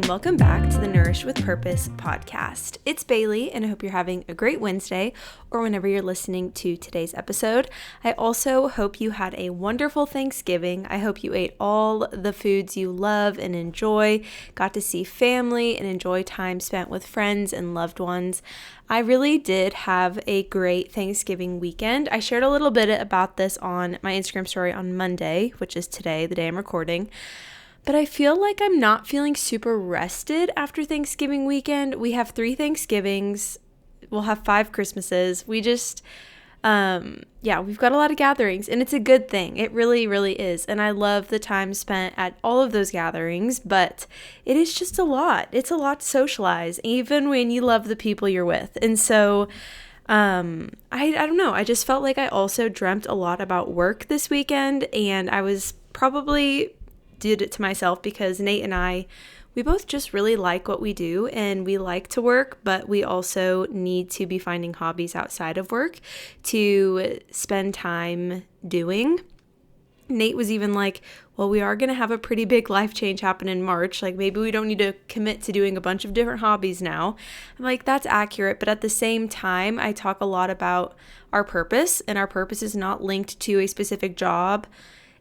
Welcome back to the Nourish with Purpose podcast. It's Bailey, and I hope you're having a great Wednesday or whenever you're listening to today's episode. I also hope you had a wonderful Thanksgiving. I hope you ate all the foods you love and enjoy, got to see family and enjoy time spent with friends and loved ones. I really did have a great Thanksgiving weekend. I shared a little bit about this on my Instagram story on Monday, which is today, the day I'm recording. But I feel like I'm not feeling super rested after Thanksgiving weekend. We have 3 Thanksgivings. We'll have 5 Christmases. We just, we've got a lot of gatherings, and it's a good thing. It really, really is. And I love the time spent at all of those gatherings, but it is just a lot. It's a lot to socialize, even when you love the people you're with. And so I don't know. I just felt like I also dreamt a lot about work this weekend, and I was probably did it to myself because Nate and I, we both just really like what we do and we like to work, but we also need to be finding hobbies outside of work to spend time doing. Nate was even like, well, we are going to have a pretty big life change happen in March. Like maybe we don't need to commit to doing a bunch of different hobbies now. I'm like, that's accurate. But at the same time, I talk a lot about our purpose, and our purpose is not linked to a specific job.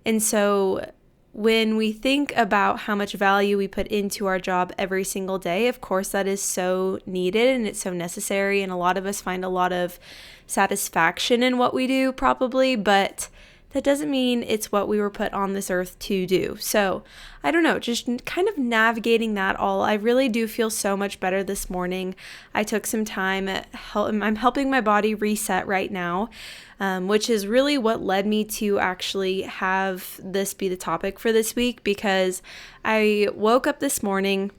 And so when we think about how much value we put into our job every single day, of course, that is so needed and it's so necessary. And a lot of us find a lot of satisfaction in what we do probably, but that doesn't mean it's what we were put on this earth to do. So I don't know, just kind of navigating that all. I really do feel so much better this morning. I took some time. I'm helping my body reset right now, which is really what led me to actually have this be the topic for this week, because I woke up this morning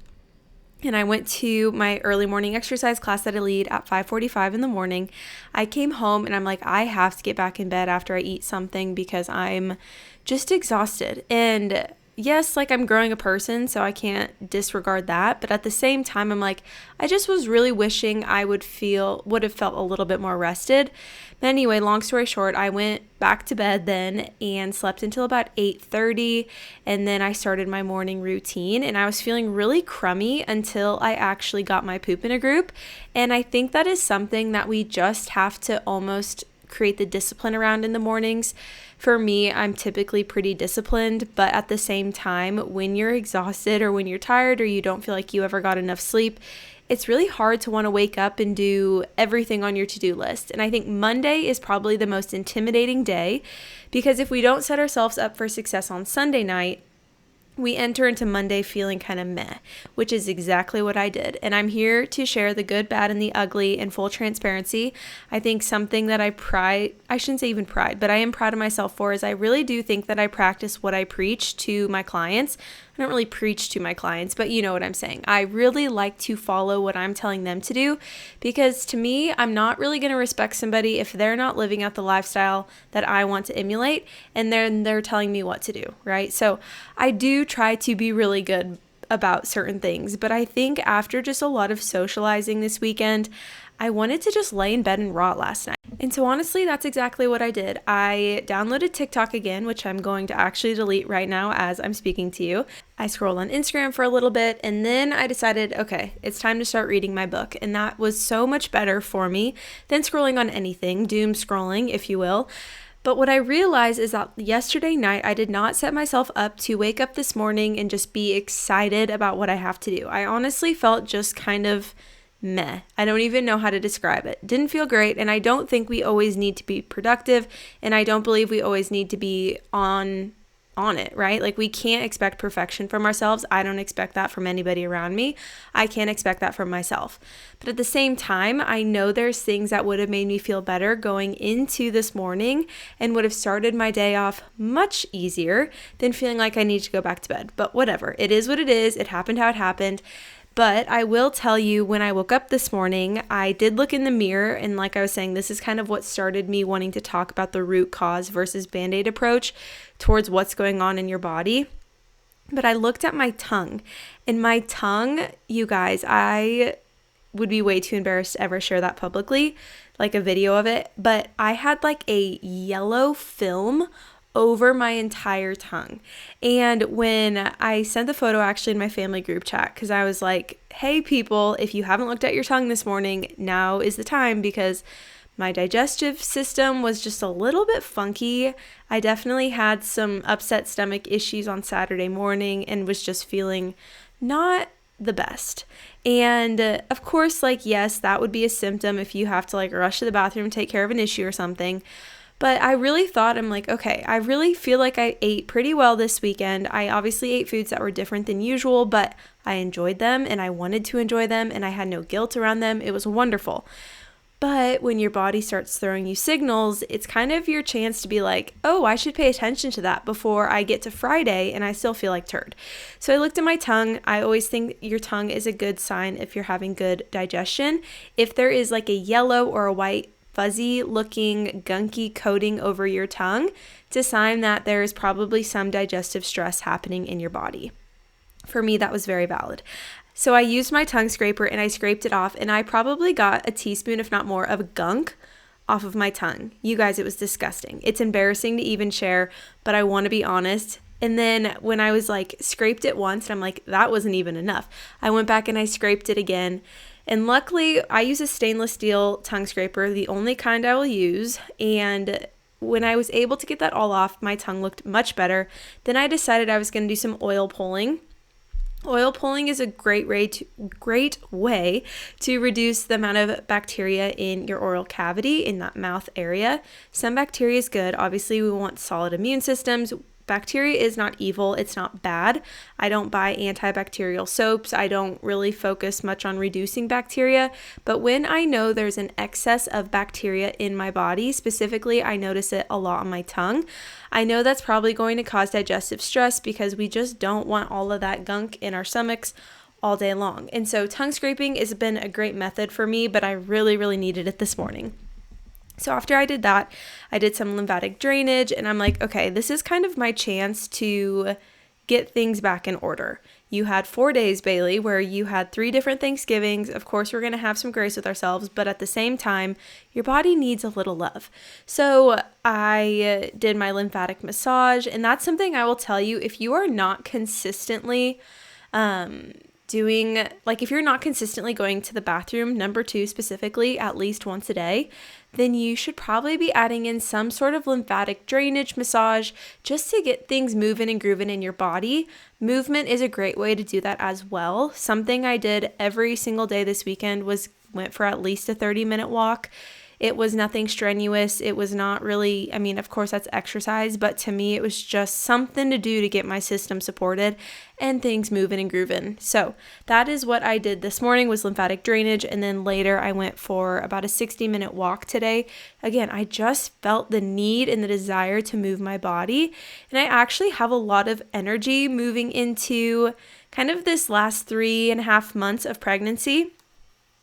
and I went to my early morning exercise class that I lead at 5:45 in the morning. I came home and I'm like, I have to get back in bed after I eat something because I'm just exhausted. And yes, like I'm growing a person, so I can't disregard that. But at the same time, I'm like, I just was really wishing I would have felt a little bit more rested. But anyway, long story short, I went back to bed then and slept until about 8:30. And then I started my morning routine, and I was feeling really crummy until I actually got my poop in a group. And I think that is something that we just have to almost create the discipline around in the mornings. For me, I'm typically pretty disciplined, but at the same time, when you're exhausted or when you're tired or you don't feel like you ever got enough sleep, it's really hard to want to wake up and do everything on your to-do list. And I think Monday is probably the most intimidating day, because if we don't set ourselves up for success on Sunday night, we enter into Monday feeling kind of meh, which is exactly what I did. And I'm here to share the good, bad, and the ugly in full transparency. I think something that I shouldn't say even pride, but I am proud of myself for is I really do think that I practice what I preach to my clients. I don't really preach to my clients, but you know what I'm saying. I really like to follow what I'm telling them to do, because to me, I'm not really going to respect somebody if they're not living out the lifestyle that I want to emulate and then they're telling me what to do, right? So I do try to be really good about certain things, but I think after just a lot of socializing this weekend, I wanted to just lay in bed and rot last night. And so honestly, that's exactly what I did. I downloaded TikTok again, which I'm going to actually delete right now as I'm speaking to you. I scrolled on Instagram for a little bit, and then I decided, okay, it's time to start reading my book. And that was so much better for me than scrolling on anything, doom scrolling, if you will. But what I realized is that yesterday night, I did not set myself up to wake up this morning and just be excited about what I have to do. I honestly felt just kind of meh. I don't even know how to describe it. Didn't feel great, and I don't think we always need to be productive, and I don't believe we always need to be on it, right? Like we can't expect perfection from ourselves. I don't expect that from anybody around me. I can't expect that from myself. But at the same time, I know there's things that would have made me feel better going into this morning and would have started my day off much easier than feeling like I need to go back to bed. But whatever, it is what it is. It happened how it happened. But I will tell you, when I woke up this morning, I did look in the mirror, and like I was saying, this is kind of what started me wanting to talk about the root cause versus Band-Aid approach towards what's going on in your body. But I looked at my tongue, and my tongue, you guys, I would be way too embarrassed to ever share that publicly, like a video of it. But I had like a yellow film over my entire tongue. And when I sent the photo actually in my family group chat, because I was like, hey people, if you haven't looked at your tongue this morning, now is the time, because my digestive system was just a little bit funky. I definitely had some upset stomach issues on Saturday morning and was just feeling not the best. And of course, like, yes, that would be a symptom if you have to like rush to the bathroom and take care of an issue or something. But I really thought, I'm like, okay, I really feel like I ate pretty well this weekend. I obviously ate foods that were different than usual, but I enjoyed them and I wanted to enjoy them and I had no guilt around them. It was wonderful. But when your body starts throwing you signals, it's kind of your chance to be like, oh, I should pay attention to that before I get to Friday and I still feel like turd. So I looked at my tongue. I always think your tongue is a good sign if you're having good digestion. If there is like a yellow or a white fuzzy looking gunky coating over your tongue, it's a sign that there is probably some digestive stress happening in your body. For me, that was very valid. So I used my tongue scraper and I scraped it off, and I probably got a teaspoon, if not more, of gunk off of my tongue. You guys, it was disgusting. It's embarrassing to even share, but I want to be honest. And then when I was like scraped it once, and I'm like, that wasn't even enough. I went back and I scraped it again. And luckily, I use a stainless steel tongue scraper, the only kind I will use. And when I was able to get that all off, my tongue looked much better. Then I decided I was going to do some oil pulling. Oil pulling is a great way to reduce the amount of bacteria in your oral cavity, in that mouth area. Some bacteria is good. Obviously, we want solid immune systems. Bacteria is not evil. It's not bad. I don't buy antibacterial soaps. I don't really focus much on reducing bacteria. But when I know there's an excess of bacteria in my body, specifically, I notice it a lot on my tongue. I know that's probably going to cause digestive stress because we just don't want all of that gunk in our stomachs all day long. And so tongue scraping has been a great method for me, but I really, really needed it this morning. So after I did that, I did some lymphatic drainage, and I'm like, okay, this is kind of my chance to get things back in order. You had 4 days, Bailey, where you had 3 different Thanksgivings. Of course, we're going to have some grace with ourselves, but at the same time, your body needs a little love. So I did my lymphatic massage, and that's something I will tell you, if you are not consistently if you're not consistently going to the bathroom, number 2 specifically, at least once a day, then you should probably be adding in some sort of lymphatic drainage massage just to get things moving and grooving in your body. Movement is a great way to do that as well. Something I did every single day this weekend went for at least a 30-minute walk. It was nothing strenuous. It was not really, of course that's exercise, but to me it was just something to do to get my system supported and things moving and grooving. So that is what I did this morning, was lymphatic drainage, and then later I went for about a 60-minute walk today. Again, I just felt the need and the desire to move my body, and I actually have a lot of energy moving into kind of this last 3.5 months of pregnancy.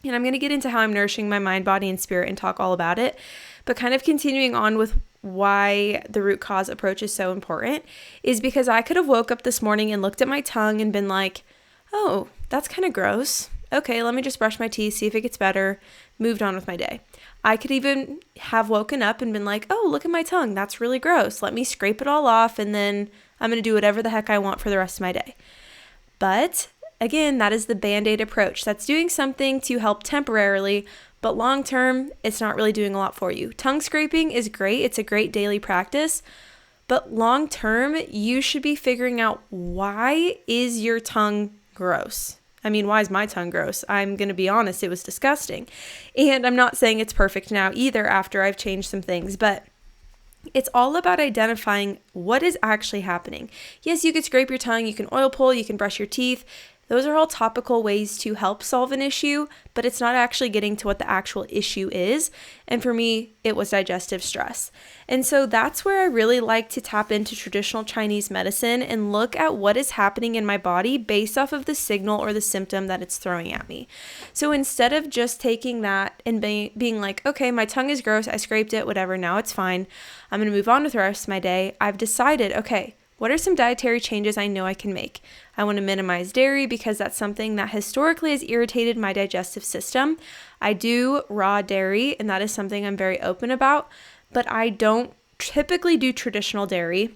And I'm going to get into how I'm nourishing my mind, body, and spirit and talk all about it. But kind of continuing on with why the root cause approach is so important is because I could have woke up this morning and looked at my tongue and been like, oh, that's kind of gross. Okay, let me just brush my teeth, see if it gets better, moved on with my day. I could even have woken up and been like, oh, look at my tongue. That's really gross. Let me scrape it all off, and then I'm going to do whatever the heck I want for the rest of my day. But again, that is the Band-Aid approach. That's doing something to help temporarily, but long-term, it's not really doing a lot for you. Tongue scraping is great. It's a great daily practice, but long-term, you should be figuring out, why is your tongue gross? Why is my tongue gross? I'm going to be honest, it was disgusting. And I'm not saying it's perfect now either after I've changed some things, but it's all about identifying what is actually happening. Yes, you could scrape your tongue, you can oil pull, you can brush your teeth. Those are all topical ways to help solve an issue, but it's not actually getting to what the actual issue is. And for me, it was digestive stress. And so that's where I really like to tap into traditional Chinese medicine and look at what is happening in my body based off of the signal or the symptom that it's throwing at me. So instead of just taking that and being like, okay, my tongue is gross, I scraped it, whatever, now it's fine, I'm going to move on with the rest of my day, I've decided, okay, what are some dietary changes I know I can make? I want to minimize dairy because that's something that historically has irritated my digestive system. I do raw dairy, and that is something I'm very open about, but I don't typically do traditional dairy.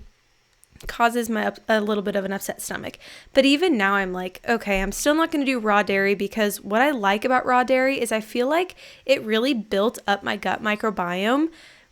Causes a little bit of an upset stomach. But even now I'm like, okay, I'm still not going to do raw dairy, because what I like about raw dairy is I feel like it really built up my gut microbiome.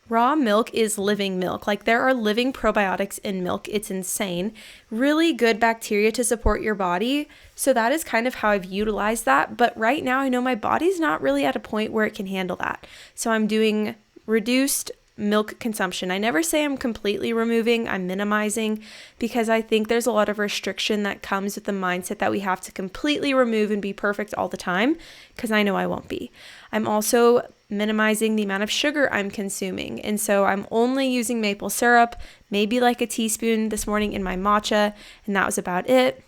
Raw milk is living milk. Like, there are living probiotics in milk. It's insane. Really good bacteria to support your body. So that is kind of how I've utilized that. But right now I know my body's not really at a point where it can handle that. So I'm doing reduced milk consumption. I never say I'm completely removing, I'm minimizing, because I think there's a lot of restriction that comes with the mindset that we have to completely remove and be perfect all the time, because I know I won't be. I'm also minimizing the amount of sugar I'm consuming. And so I'm only using maple syrup, maybe like a teaspoon this morning in my matcha, and that was about it.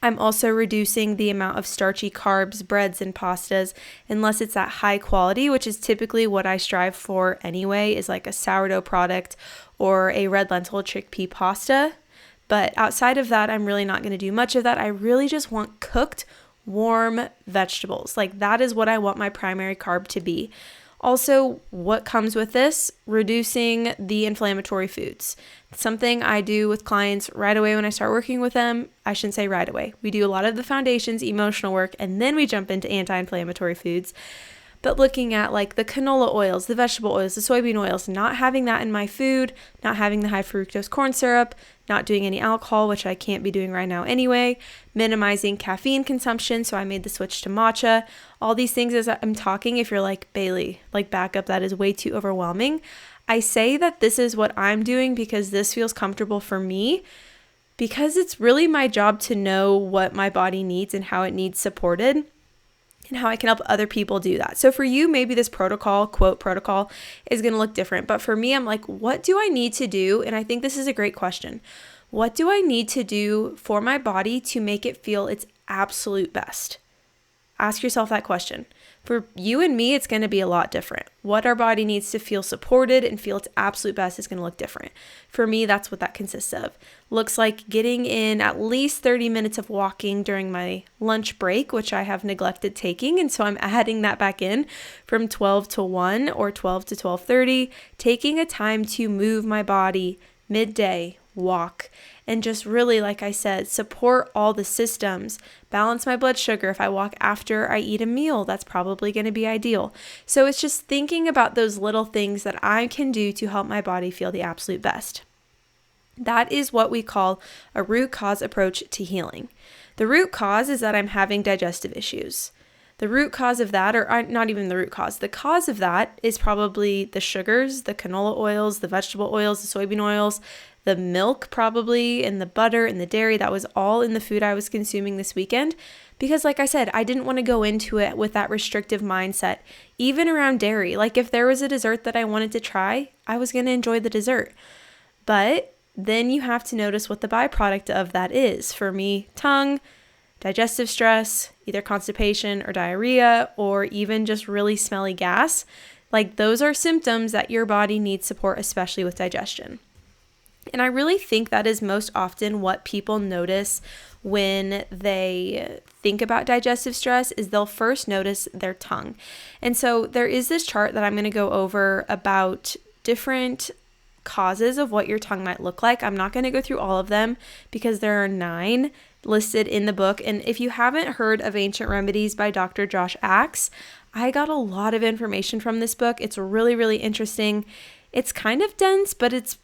I'm also reducing the amount of starchy carbs, breads, and pastas, unless it's at high quality, which is typically what I strive for anyway, is like a sourdough product or a red lentil chickpea pasta. But outside of that, I'm really not going to do much of that. I really just want cooked, warm vegetables. Like, that is what I want my primary carb to be. Also, what comes with this? Reducing the inflammatory foods. Something I do with clients right away when I start working with them. I shouldn't say right away. We do a lot of the foundations, emotional work, and then we jump into anti-inflammatory foods. But looking at like the canola oils, the vegetable oils, the soybean oils, not having that in my food, not having the high fructose corn syrup, not doing any alcohol, which I can't be doing right now anyway, minimizing caffeine consumption. So I made the switch to matcha. All these things, as I'm talking, if you're like, Bailey, like, back up, that is way too overwhelming. I say that this is what I'm doing because this feels comfortable for me, because it's really my job to know what my body needs and how it needs supported, and how I can help other people do that. So for you, maybe this protocol, quote protocol, is going to look different. But for me, I'm like, what do I need to do? And I think this is a great question. What do I need to do for my body to make it feel its absolute best? Ask yourself that question. For you and me, it's going to be a lot different. What our body needs to feel supported and feel its absolute best is going to look different. For me, that's what that consists of. Looks like getting in at least 30 minutes of walking during my lunch break, which I have neglected taking. And so I'm adding that back in from 12 to 1 or 12 to 12:30, taking a time to move my body midday, walk, and just really, like I said, support all the systems, balance my blood sugar. If I walk after I eat a meal, that's probably going to be ideal. So it's just thinking about those little things that I can do to help my body feel the absolute best. That is what we call a root cause approach to healing. The root cause is that I'm having digestive issues. The root cause of that, or not even the root cause, the cause of that is probably the sugars, the canola oils, the vegetable oils, the soybean oils, the milk probably, and the butter and the dairy. That was all in the food I was consuming this weekend. Because like I said, I didn't want to go into it with that restrictive mindset, even around dairy. Like, if there was a dessert that I wanted to try, I was going to enjoy the dessert. But then you have to notice what the byproduct of that is. For me, tongue, digestive stress, either constipation or diarrhea, or even just really smelly gas. Like, those are symptoms that your body needs support, especially with digestion. And I really think that is most often what people notice when they think about digestive stress, is they'll first notice their tongue. And so there is this chart that I'm going to go over about different causes of what your tongue might look like. I'm not going to go through all of them because there are 9 listed in the book. And if you haven't heard of Ancient Remedies by Dr. Josh Axe, I got a lot of information from this book. It's really, really interesting. It's kind of dense, but it's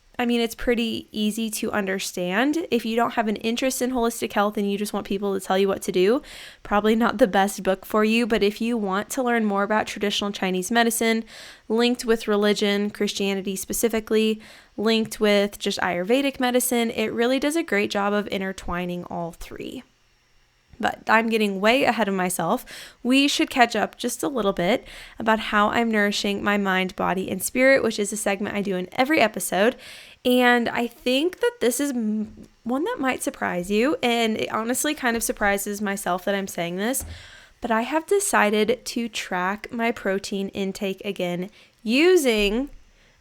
pretty easy to understand. If you don't have an interest in holistic health and you just want people to tell you what to do, probably not the best book for you. But if you want to learn more about traditional Chinese medicine, linked with religion, Christianity specifically, linked with just Ayurvedic medicine, it really does a great job of intertwining all 3. But I'm getting way ahead of myself. We should catch up just a little bit about how I'm nourishing my mind, body, and spirit, which is a segment I do in every episode. And I think that this is one that might surprise you. And it honestly kind of surprises myself that I'm saying this. But I have decided to track my protein intake again using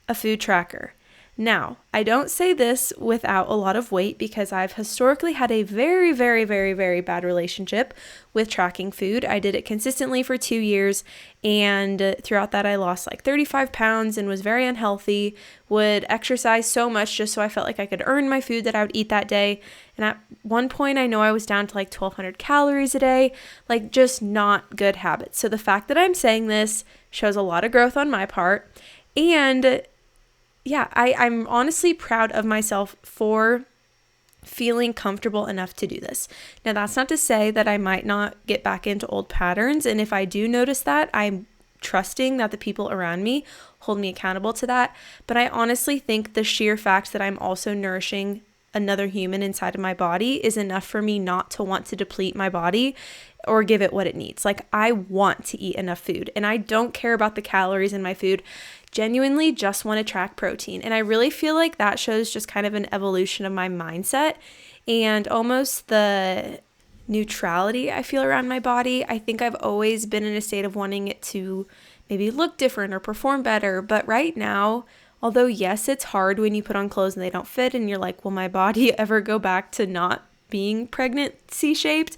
a food tracker. Now, I don't say this without a lot of weight because I've historically had a very, very, very, very bad relationship with tracking food. I did it consistently for 2 years, and throughout that I lost like 35 pounds and was very unhealthy, would exercise so much just so I felt like I could earn my food that I would eat that day. And at one point I know I was down to like 1,200 calories a day, like just not good habits. So the fact that I'm saying this shows a lot of growth on my part. And yeah, I'm honestly proud of myself for feeling comfortable enough to do this. Now, that's not to say that I might not get back into old patterns. And if I do notice that, I'm trusting that the people around me hold me accountable to that. But I honestly think the sheer fact that I'm also nourishing another human inside of my body is enough for me not to want to deplete my body or give it what it needs. Like, I want to eat enough food and I don't care about the calories in my food. Genuinely just want to track protein. And I really feel like that shows just kind of an evolution of my mindset and almost the neutrality I feel around my body. I think I've always been in a state of wanting it to maybe look different or perform better. But right now, although yes, it's hard when you put on clothes and they don't fit and you're like, will my body ever go back to not being pregnancy shaped?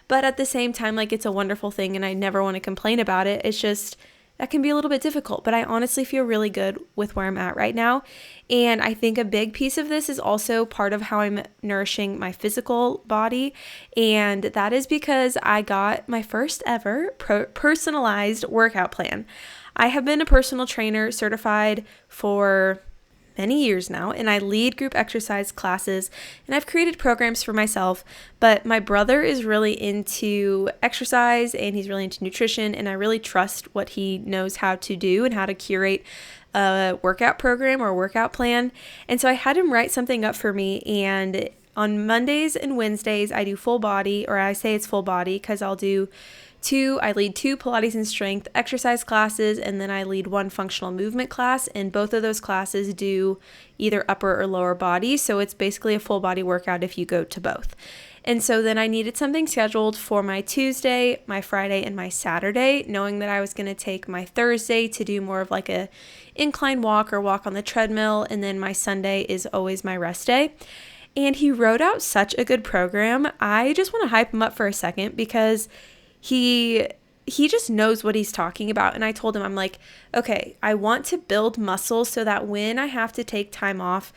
But at the same time, like, it's a wonderful thing and I never want to complain about it. It's just that can be a little bit difficult, but I honestly feel really good with where I'm at right now. And I think a big piece of this is also part of how I'm nourishing my physical body. And that is because I got my first ever personalized workout plan. I have been a personal trainer certified for many years now, and I lead group exercise classes, and I've created programs for myself, but my brother is really into exercise and he's really into nutrition, and I really trust what he knows how to do and how to curate a workout program or a workout plan. And so I had him write something up for me, and on Mondays and Wednesdays I do full body, or I say it's full body because I lead 2 Pilates and strength exercise classes, and then I lead 1 functional movement class, and both of those classes do either upper or lower body, so it's basically a full body workout if you go to both. And so then I needed something scheduled for my Tuesday, my Friday, and my Saturday, knowing that I was going to take my Thursday to do more of like a incline walk or walk on the treadmill, and then my Sunday is always my rest day. And he wrote out such a good program. I just want to hype him up for a second because he just knows what he's talking about. And I told him, I'm like, okay, I want to build muscle so that when I have to take time off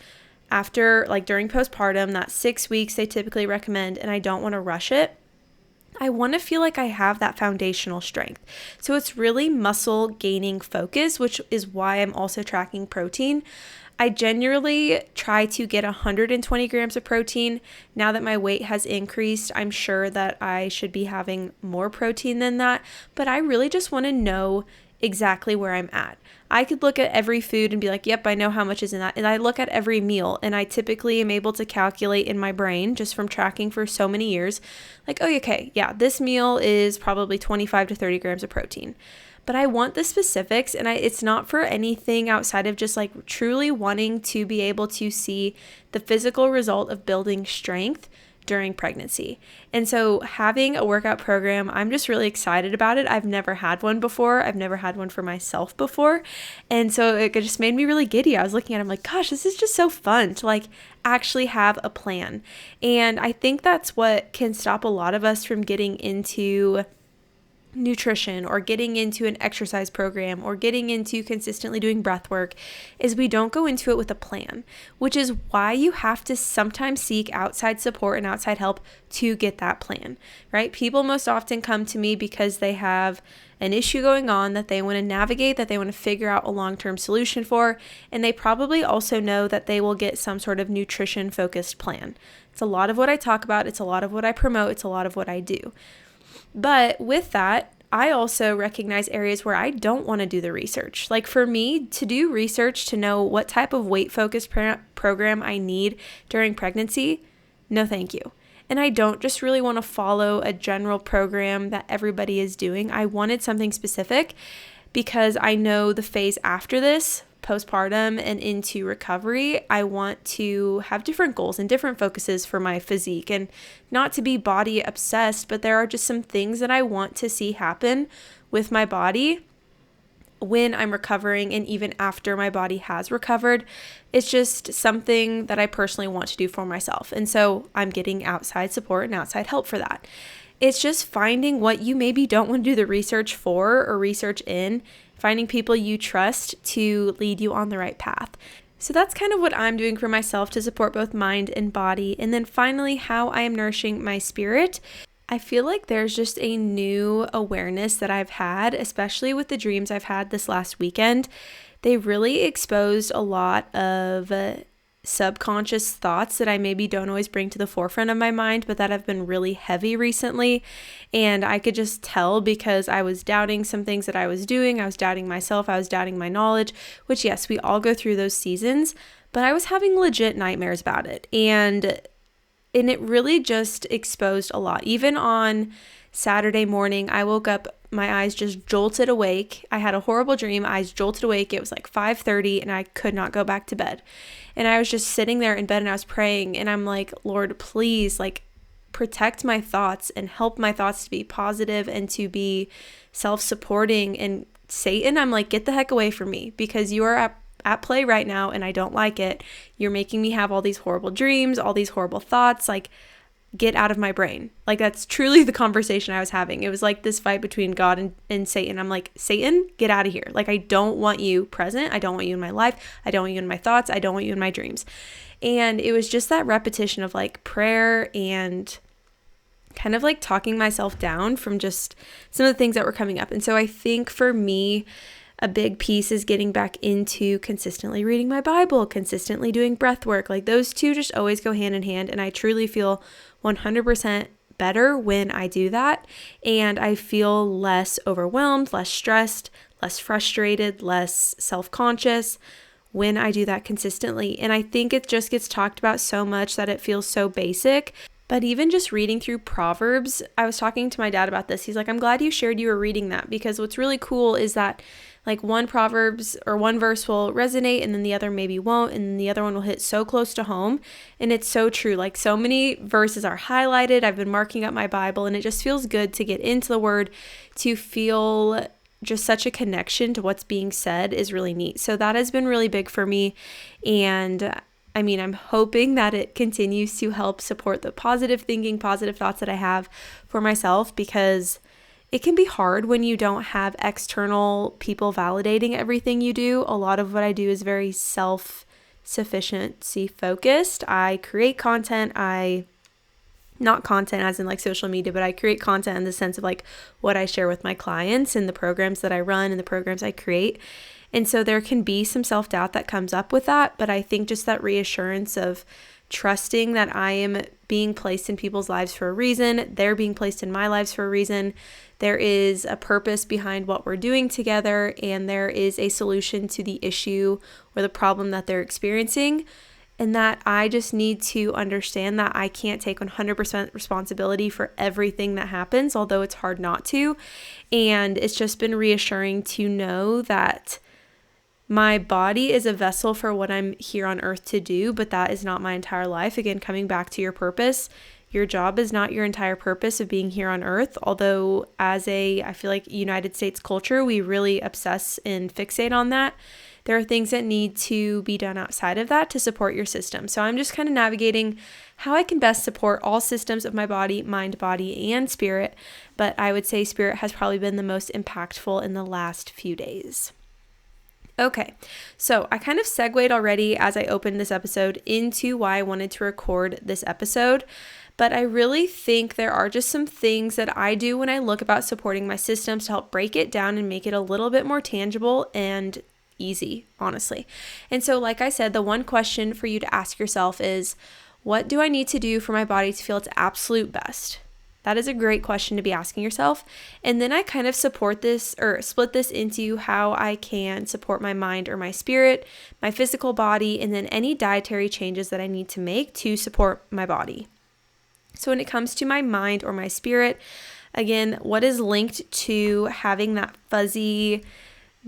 after, like during postpartum, that 6 weeks they typically recommend, and I don't want to rush it, I want to feel like I have that foundational strength. So it's really muscle gaining focus, which is why I'm also tracking protein. I genuinely try to get 120 grams of protein. Now that my weight has increased, I'm sure that I should be having more protein than that, but I really just want to know exactly where I'm at. I could look at every food and be like, yep, I know how much is in that. And I look at every meal and I typically am able to calculate in my brain just from tracking for so many years, like, oh, okay, yeah, this meal is probably 25 to 30 grams of protein. But I want the specifics, and it's not for anything outside of just like truly wanting to be able to see the physical result of building strength during pregnancy. And so having a workout program, I'm just really excited about it. I've never had one before. I've never had one for myself before. And so it just made me really giddy. I was looking at it, I'm like, gosh, this is just so fun to like actually have a plan. And I think that's what can stop a lot of us from getting into nutrition or getting into an exercise program or getting into consistently doing breath work, is we don't go into it with a plan, which is why you have to sometimes seek outside support and outside help to get that plan, right? People most often come to me because they have an issue going on that they want to navigate, that they want to figure out a long-term solution for, and they probably also know that they will get some sort of nutrition-focused plan. It's a lot of what I talk about, it's a lot of what I promote, it's a lot of what I do. But with that, I also recognize areas where I don't want to do the research. Like for me, to do research to know what type of weight-focused program I need during pregnancy, no thank you. And I don't just really want to follow a general program that everybody is doing. I wanted something specific because I know the phase after this, postpartum and into recovery, I want to have different goals and different focuses for my physique, and not to be body obsessed, but there are just some things that I want to see happen with my body when I'm recovering and even after my body has recovered. It's just something that I personally want to do for myself. And so I'm getting outside support and outside help for that. It's just finding what you maybe don't want to do the research for or research in, finding people you trust to lead you on the right path. So that's kind of what I'm doing for myself to support both mind and body. And then finally, how I am nourishing my spirit. I feel like there's just a new awareness that I've had, especially with the dreams I've had this last weekend. They really exposed a lot of subconscious thoughts that I maybe don't always bring to the forefront of my mind, but that have been really heavy recently. And I could just tell because I was doubting some things that I was doing. I was doubting myself. I was doubting my knowledge, which yes, we all go through those seasons, but I was having legit nightmares about it. And it really just exposed a lot. Even on Saturday morning, I woke up, my eyes just jolted awake. I had a horrible dream, eyes jolted awake. It was like 5:30 and I could not go back to bed. And I was just sitting there in bed and I was praying and I'm like, Lord, please protect my thoughts and help my thoughts to be positive and to be self-supporting. And Satan, I'm like, get the heck away from me because you are at play right now and I don't like it. You're making me have all these horrible dreams, all these horrible thoughts, get out of my brain. That's truly the conversation I was having. It was like this fight between God and Satan. I'm like, Satan, get out of here. I don't want you present. I don't want you in my life. I don't want you in my thoughts. I don't want you in my dreams. And it was just that repetition of prayer and kind of talking myself down from just some of the things that were coming up. And so I think for me, a big piece is getting back into consistently reading my Bible, consistently doing breath work. Those two just always go hand in hand. And I truly feel 100% better when I do that. And I feel less overwhelmed, less stressed, less frustrated, less self-conscious when I do that consistently. And I think it just gets talked about so much that it feels so basic. But even just reading through Proverbs, I was talking to my dad about this. He's like, I'm glad you shared you were reading that because what's really cool is that one Proverbs or one verse will resonate and then the other maybe won't, and then the other one will hit so close to home. And it's so true. So many verses are highlighted. I've been marking up my Bible and it just feels good to get into the word, to feel just such a connection to what's being said is really neat. So that has been really big for me. And I'm hoping that it continues to help support the positive thinking, positive thoughts that I have for myself, because it can be hard when you don't have external people validating everything you do. A lot of what I do is very self-sufficiency focused. I create content. Not content as in social media, but I create content in the sense of what I share with my clients and the programs that I run and the programs I create. And so there can be some self-doubt that comes up with that, but I think just that reassurance of trusting that I am being placed in people's lives for a reason, they're being placed in my lives for a reason, there is a purpose behind what we're doing together, and there is a solution to the issue or the problem that they're experiencing, and that I just need to understand that I can't take 100% responsibility for everything that happens, although it's hard not to. And it's just been reassuring to know that my body is a vessel for what I'm here on earth to do, but that is not my entire life. Again, coming back to your purpose, your job is not your entire purpose of being here on earth. Although I feel like United States culture, we really obsess and fixate on that. There are things that need to be done outside of that to support your system. So I'm just kind of navigating how I can best support all systems of my body, mind, body, and spirit. But I would say spirit has probably been the most impactful in the last few days. Okay, so I kind of segued already as I opened this episode into why I wanted to record this episode, but I really think there are just some things that I do when I look about supporting my systems to help break it down and make it a little bit more tangible and easy, honestly. And so, like I said, the one question for you to ask yourself is, what do I need to do for my body to feel its absolute best? That is a great question to be asking yourself. And then I kind of split this into how I can support my mind or my spirit, my physical body, and then any dietary changes that I need to make to support my body. So when it comes to my mind or my spirit, again, what is linked to having that fuzzy,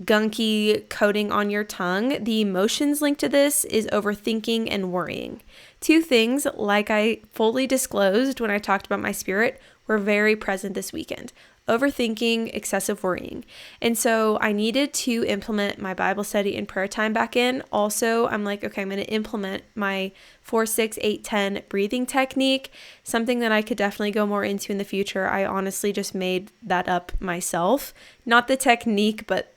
gunky coating on your tongue, the emotions linked to this is overthinking and worrying. Two things, like I fully disclosed when I talked about my spirit, were very present this weekend. overthinking, excessive worrying. And so I needed to implement my Bible study and prayer time back in. Also, I'm like, okay, I'm going to implement my 4, 6, 8, 10 breathing technique, something that I could definitely go more into in the future. I honestly just made that up myself. Not the technique, but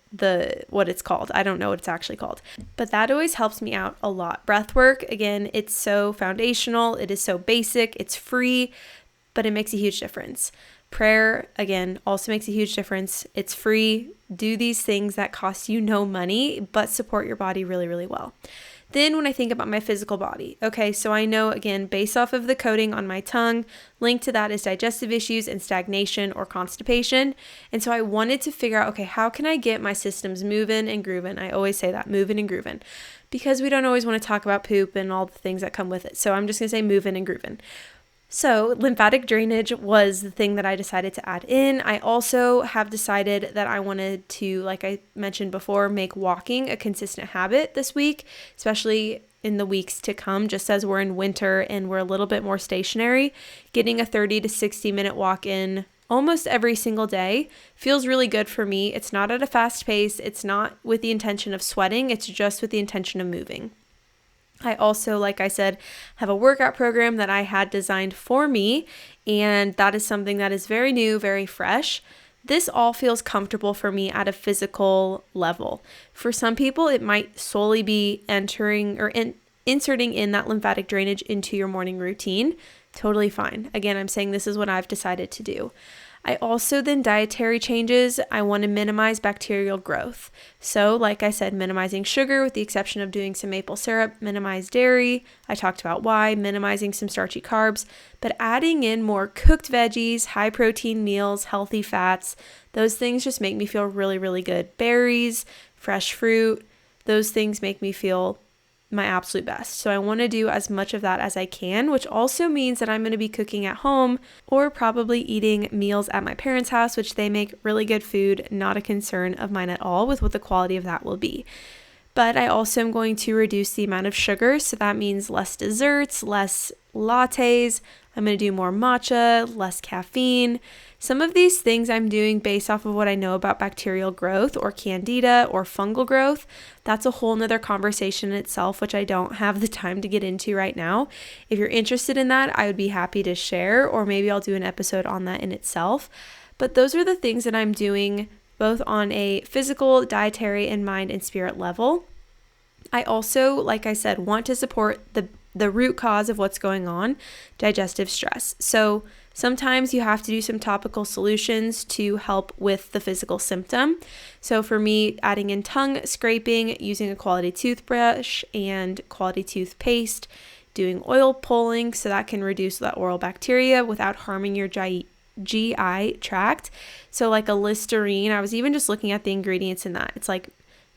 what it's called. I don't know what it's actually called, but that always helps me out a lot. Breath work, again, it's so foundational. It is so basic. It's free, but it makes a huge difference. Prayer, again, also makes a huge difference. It's free. Do these things that cost you no money, but support your body really, really well. Then when I think about my physical body, okay, so I know, again, based off of the coating on my tongue, linked to that is digestive issues and stagnation or constipation. And so I wanted to figure out, okay, how can I get my systems moving and grooving? I always say that, moving and grooving, because we don't always want to talk about poop and all the things that come with it. So I'm just going to say moving and grooving. So lymphatic drainage was the thing that I decided to add in. I also have decided that I wanted to, like I mentioned before, make walking a consistent habit this week, especially in the weeks to come, just as we're in winter and we're a little bit more stationary. Getting a 30 to 60 minute walk in almost every single day feels really good for me. It's not at a fast pace. It's not with the intention of sweating. It's just with the intention of moving. I also, like I said, have a workout program that I had designed for me, and that is something that is very new, very fresh. This all feels comfortable for me at a physical level. For some people, it might solely be entering or inserting in that lymphatic drainage into your morning routine. Totally fine. Again, I'm saying this is what I've decided to do. I also then dietary changes. I want to minimize bacterial growth. So like I said, minimizing sugar with the exception of doing some maple syrup, minimize dairy. I talked about why, minimizing some starchy carbs, but adding in more cooked veggies, high protein meals, healthy fats. Those things just make me feel really, really good. Berries, fresh fruit, those things make me feel my absolute best. So I want to do as much of that as I can, which also means that I'm going to be cooking at home or probably eating meals at my parents' house, which they make really good food, not a concern of mine at all with what the quality of that will be. But I also am going to reduce the amount of sugar. So that means less desserts, less lattes. I'm going to do more matcha, less caffeine. Some of these things I'm doing based off of what I know about bacterial growth or candida or fungal growth. That's a whole nother conversation in itself, which I don't have the time to get into right now. If you're interested in that, I would be happy to share, or maybe I'll do an episode on that in itself. But those are the things that I'm doing both on a physical, dietary, and mind and spirit level. I also, like I said, want to support the root cause of what's going on, digestive stress. So sometimes you have to do some topical solutions to help with the physical symptom. So for me, adding in tongue scraping, using a quality toothbrush and quality toothpaste, doing oil pulling so that can reduce that oral bacteria without harming your GI tract. So like a Listerine, I was even just looking at the ingredients in that. It's like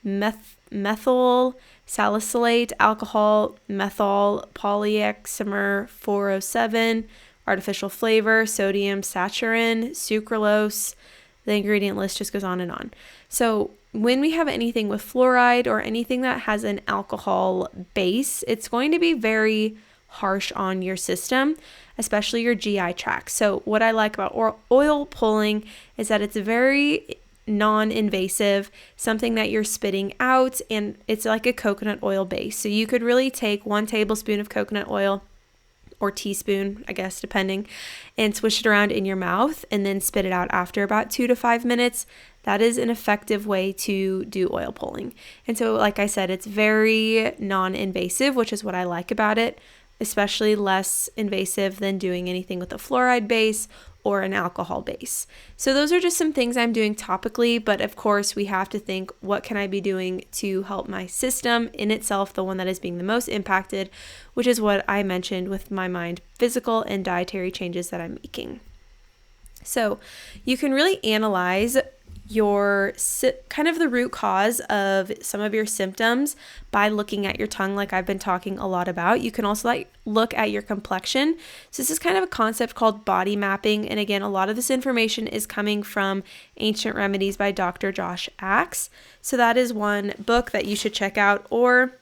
methyl salicylate, alcohol, methyl polyhexamer 407, artificial flavor, sodium saccharin, sucralose. The ingredient list just goes on and on. So when we have anything with fluoride or anything that has an alcohol base, it's going to be very harsh on your system, especially your GI tract. So what I like about oil pulling is that it's very non-invasive, something that you're spitting out, and it's like a coconut oil base. So you could really take 1 tablespoon of coconut oil or teaspoon, I guess, depending, and swish it around in your mouth and then spit it out after about 2 to 5 minutes. That is an effective way to do oil pulling. And so, like I said, it's very non-invasive, which is what I like about it, especially less invasive than doing anything with a fluoride base or an alcohol base. So those are just some things I'm doing topically, but of course we have to think, what can I be doing to help my system in itself, the one that is being the most impacted, which is what I mentioned with my mind, physical and dietary changes that I'm making. So you can really analyze your kind of the root cause of some of your symptoms by looking at your tongue, like I've been talking a lot about. You can also look at your complexion. So this is kind of a concept called body mapping. And again, a lot of this information is coming from Ancient Remedies by Dr. Josh Axe. So that is one book that you should check out, or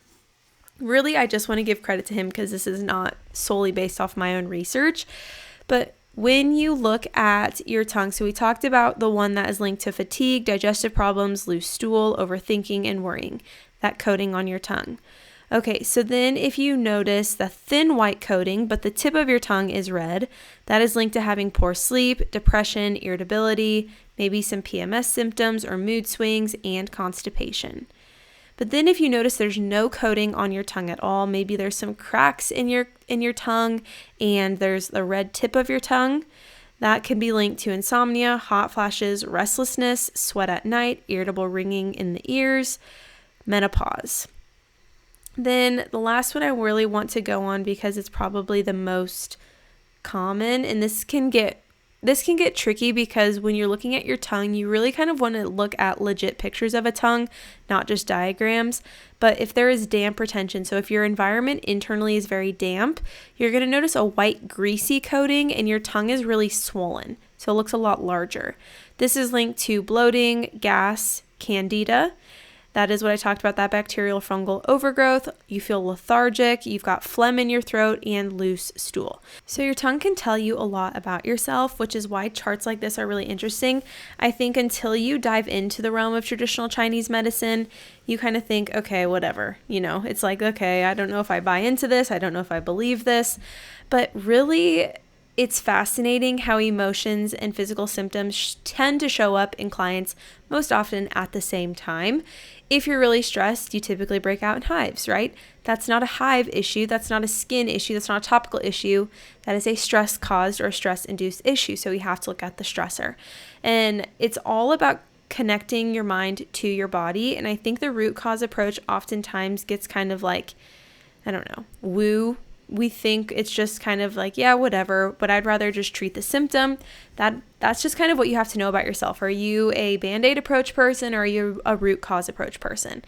really, I just want to give credit to him because this is not solely based off my own research. But When you look at your tongue, so we talked about the one that is linked to fatigue, digestive problems, loose stool, overthinking, and worrying, that coating on your tongue. Okay, so then if you notice the thin white coating, but the tip of your tongue is red, that is linked to having poor sleep, depression, irritability, maybe some PMS symptoms or mood swings, and constipation. But then if you notice there's no coating on your tongue at all, maybe there's some cracks in your tongue and there's the red tip of your tongue, that can be linked to insomnia, hot flashes, restlessness, sweat at night, irritable ringing in the ears, menopause. Then the last one I really want to go on because it's probably the most common, and this can get tricky because when you're looking at your tongue, you really kind of want to look at legit pictures of a tongue, not just diagrams. But if there is damp retention, so if your environment internally is very damp, you're going to notice a white greasy coating and your tongue is really swollen. So it looks a lot larger. This is linked to bloating, gas, candida. That is what I talked about, that bacterial fungal overgrowth. You feel lethargic, you've got phlegm in your throat, and loose stool. So your tongue can tell you a lot about yourself, which is why charts like this are really interesting. I think until you dive into the realm of traditional Chinese medicine, you kind of think, okay, whatever. It's like, okay, I don't know if I buy into this. I don't know if I believe this. But really, it's fascinating how emotions and physical symptoms tend to show up in clients most often at the same time. If you're really stressed, you typically break out in hives, right? That's not a hive issue. That's not a skin issue. That's not a topical issue. That is a stress-caused or stress-induced issue. So we have to look at the stressor. And it's all about connecting your mind to your body. And I think the root cause approach oftentimes gets kind of like, I don't know, woo. We think it's just kind of like, yeah, whatever, but I'd rather just treat the symptom. That's just kind of what you have to know about yourself. Are you a Band-Aid approach person or are you a root cause approach person?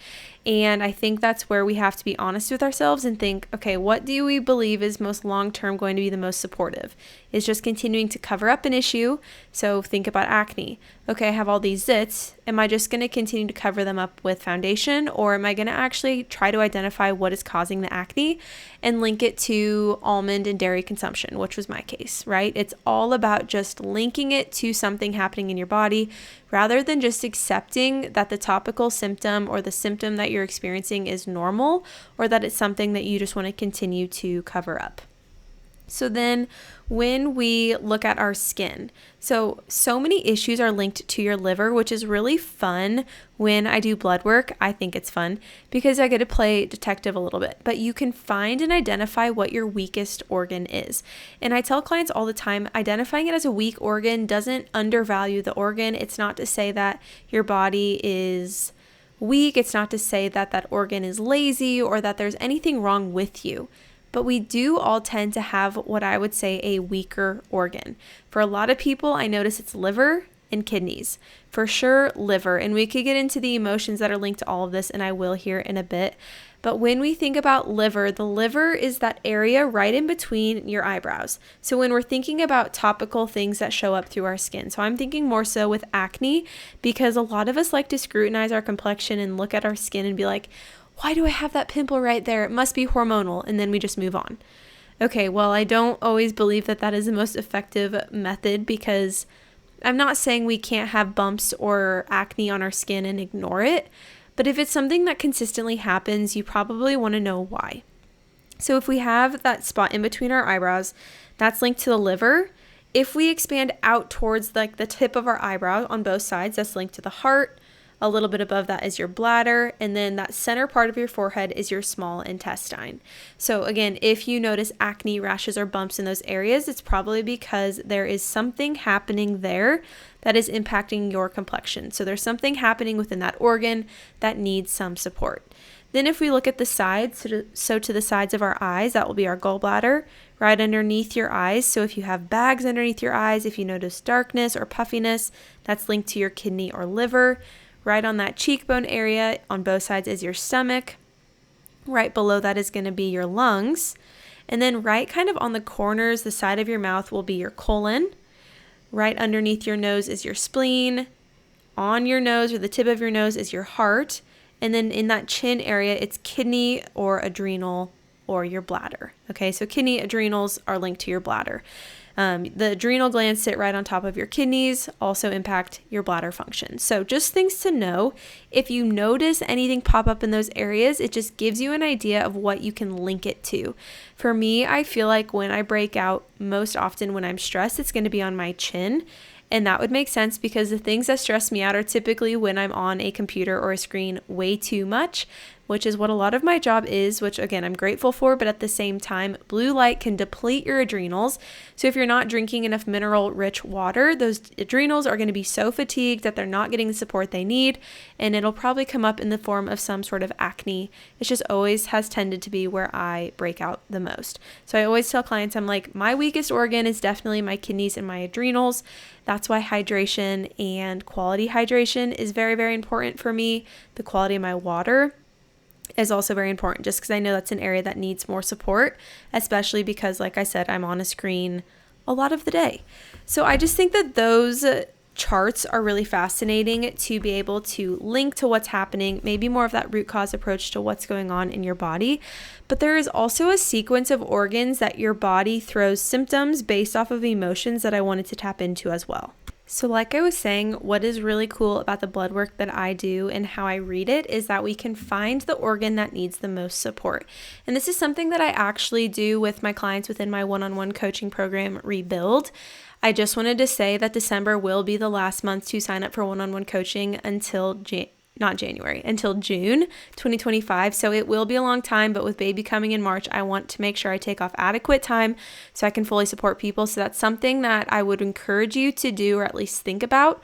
And I think that's where we have to be honest with ourselves and think, okay, what do we believe is most long-term going to be the most supportive? Is just continuing to cover up an issue? So think about acne. Okay, I have all these zits. Am I just going to continue to cover them up with foundation, or am I going to actually try to identify what is causing the acne and link it to almond and dairy consumption, which was my case, right? It's all about just linking it to something happening in your body rather than just accepting that the topical symptom or the symptom that you're experiencing is normal, or that it's something that you just want to continue to cover up. So then when we look at our skin, so many issues are linked to your liver, which is really fun. When I do blood work, I think it's fun because I get to play detective a little bit, but you can find and identify what your weakest organ is. And I tell clients all the time, identifying it as a weak organ doesn't undervalue the organ. It's not to say that your body is weak. It's not to say that that organ is lazy or that there's anything wrong with you. But we do all tend to have what I would say a weaker organ. For a lot of people, I notice it's liver and kidneys. For sure, liver. And we could get into the emotions that are linked to all of this, and I will here in a bit. But when we think about liver, the liver is that area right in between your eyebrows. So when we're thinking about topical things that show up through our skin, so I'm thinking more so with acne, because a lot of us like to scrutinize our complexion and look at our skin and be like, why do I have that pimple right there? It must be hormonal. And then we just move on. Okay, well, I don't always believe that that is the most effective method, because I'm not saying we can't have bumps or acne on our skin and ignore it. But if it's something that consistently happens, you probably want to know why. So if we have that spot in between our eyebrows, that's linked to the liver. If we expand out towards like the tip of our eyebrow on both sides, that's linked to the heart. A little bit above that is your bladder, and then that center part of your forehead is your small intestine. So again, if you notice acne, rashes, or bumps in those areas, it's probably because there is something happening there that is impacting your complexion. So there's something happening within that organ that needs some support. Then if we look at the sides, so to the sides of our eyes, that will be our gallbladder, right underneath your eyes. So if you have bags underneath your eyes, if you notice darkness or puffiness, that's linked to your kidney or liver. Right on that cheekbone area on both sides is your stomach. Right below that is going to be your lungs. And then right kind of on the corners, the side of your mouth will be your colon. Right underneath your nose is your spleen. On your nose or the tip of your nose is your heart. And then in that chin area, it's kidney or adrenal or your bladder. Okay, so kidney, adrenals are linked to your bladder. The adrenal glands sit right on top of your kidneys, also impact your bladder function. So just things to know. If you notice anything pop up in those areas, it just gives you an idea of what you can link it to. For me, I feel like when I break out, most often when I'm stressed, it's going to be on my chin. And that would make sense because the things that stress me out are typically when I'm on a computer or a screen way too much, which is what a lot of my job is, which again, I'm grateful for, but at the same time, blue light can deplete your adrenals. So if you're not drinking enough mineral-rich water, those adrenals are going to be so fatigued that they're not getting the support they need, and it'll probably come up in the form of some sort of acne. It just always has tended to be where I break out the most. So I always tell clients, I'm like, my weakest organ is definitely my kidneys and my adrenals. That's why hydration and quality hydration is very, very important for me. The quality of my water is also very important just because I know that's an area that needs more support, especially because, like I said, I'm on a screen a lot of the day. So I just think that those charts are really fascinating to be able to link to what's happening, maybe more of that root cause approach to what's going on in your body. But there is also a sequence of organs that your body throws symptoms based off of emotions that I wanted to tap into as well. So like I was saying, what is really cool about the blood work that I do and how I read it is that we can find the organ that needs the most support. And this is something that I actually do with my clients within my one-on-one coaching program, Rebuild. I just wanted to say that December will be the last month to sign up for one-on-one coaching until until June 2025. So it will be a long time, but with baby coming in March, I want to make sure I take off adequate time so I can fully support people. So that's something that I would encourage you to do, or at least think about.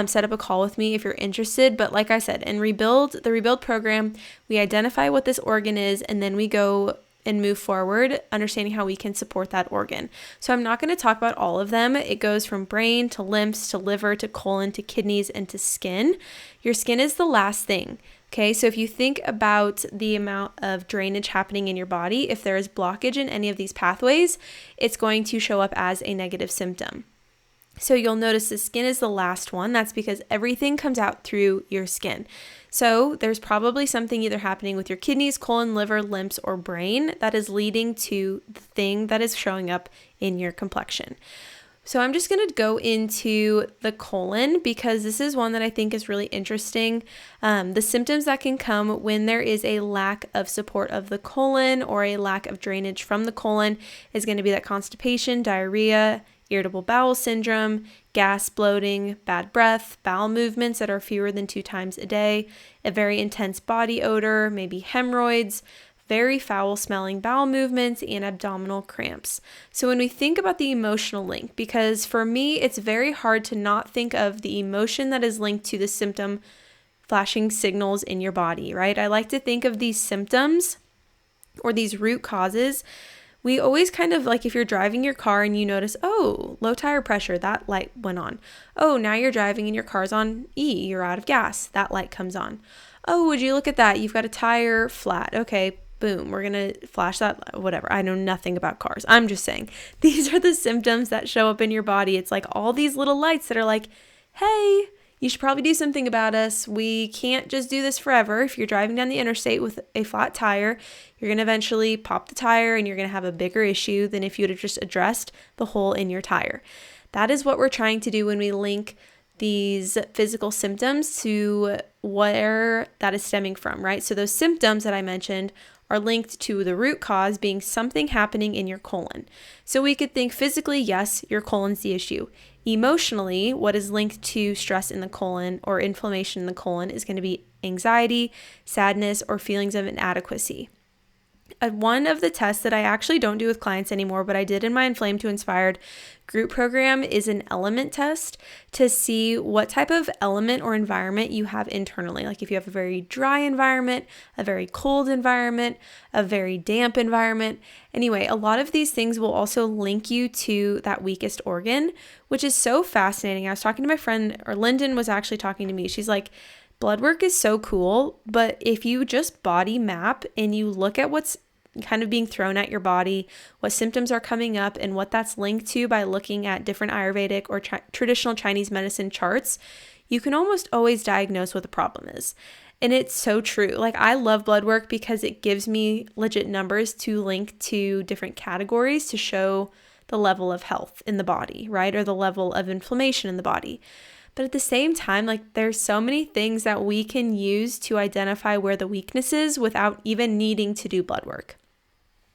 Set up a call with me if you're interested. But like I said, in the Rebuild program, we identify what this organ is, and then we go and move forward, understanding how we can support that organ. So I'm not going to talk about all of them. It goes from brain to lymphs to liver to colon to kidneys and to skin. Your skin is the last thing. Okay, so if you think about the amount of drainage happening in your body, if there is blockage in any of these pathways, it's going to show up as a negative symptom. So you'll notice the skin is the last one. That's because everything comes out through your skin. So there's probably something either happening with your kidneys, colon, liver, lymphs, or brain that is leading to the thing that is showing up in your complexion. So I'm just going to go into the colon because this is one that I think is really interesting. The symptoms that can come when there is a lack of support of the colon or a lack of drainage from the colon is going to be that constipation, diarrhea, irritable bowel syndrome, gas, bloating, bad breath, bowel movements that are fewer than 2 times a day, a very intense body odor, maybe hemorrhoids, very foul smelling bowel movements, and abdominal cramps. So when we think about the emotional link, because for me, it's very hard to not think of the emotion that is linked to the symptom flashing signals in your body, right? I like to think of these symptoms or these root causes. We always kind of like, if you're driving your car and you notice, oh, low tire pressure, that light went on. Oh, now you're driving and your car's on E, you're out of gas, that light comes on. Oh, would you look at that? You've got a tire flat. Okay, boom, we're going to flash that, whatever. I know nothing about cars. I'm just saying these are the symptoms that show up in your body. It's like all these little lights that are like, hey, you should probably do something about us. We can't just do this forever. If you're driving down the interstate with a flat tire, you're going to eventually pop the tire and you're going to have a bigger issue than if you would have just addressed the hole in your tire. That is what we're trying to do when we link these physical symptoms to where that is stemming from, right? So those symptoms that I mentioned are linked to the root cause being something happening in your colon. So we could think physically, yes, your colon's the issue. Emotionally, what is linked to stress in the colon or inflammation in the colon is going to be anxiety, sadness, or feelings of inadequacy. One of the tests that I actually don't do with clients anymore, but I did in my Inflamed to Inspired group program, is an element test to see what type of element or environment you have internally. Like if you have a very dry environment, a very cold environment, a very damp environment. Anyway, a lot of these things will also link you to that weakest organ, which is so fascinating. I was talking to my friend, or Lyndon was actually talking to me. She's like, blood work is so cool, but if you just body map and you look at what's kind of being thrown at your body, what symptoms are coming up, and what that's linked to by looking at different Ayurvedic or traditional Chinese medicine charts, you can almost always diagnose what the problem is. And it's so true. Like, I love blood work because it gives me legit numbers to link to different categories to show the level of health in the body, right? Or the level of inflammation in the body. But at the same time, like there's so many things that we can use to identify where the weakness is without even needing to do blood work.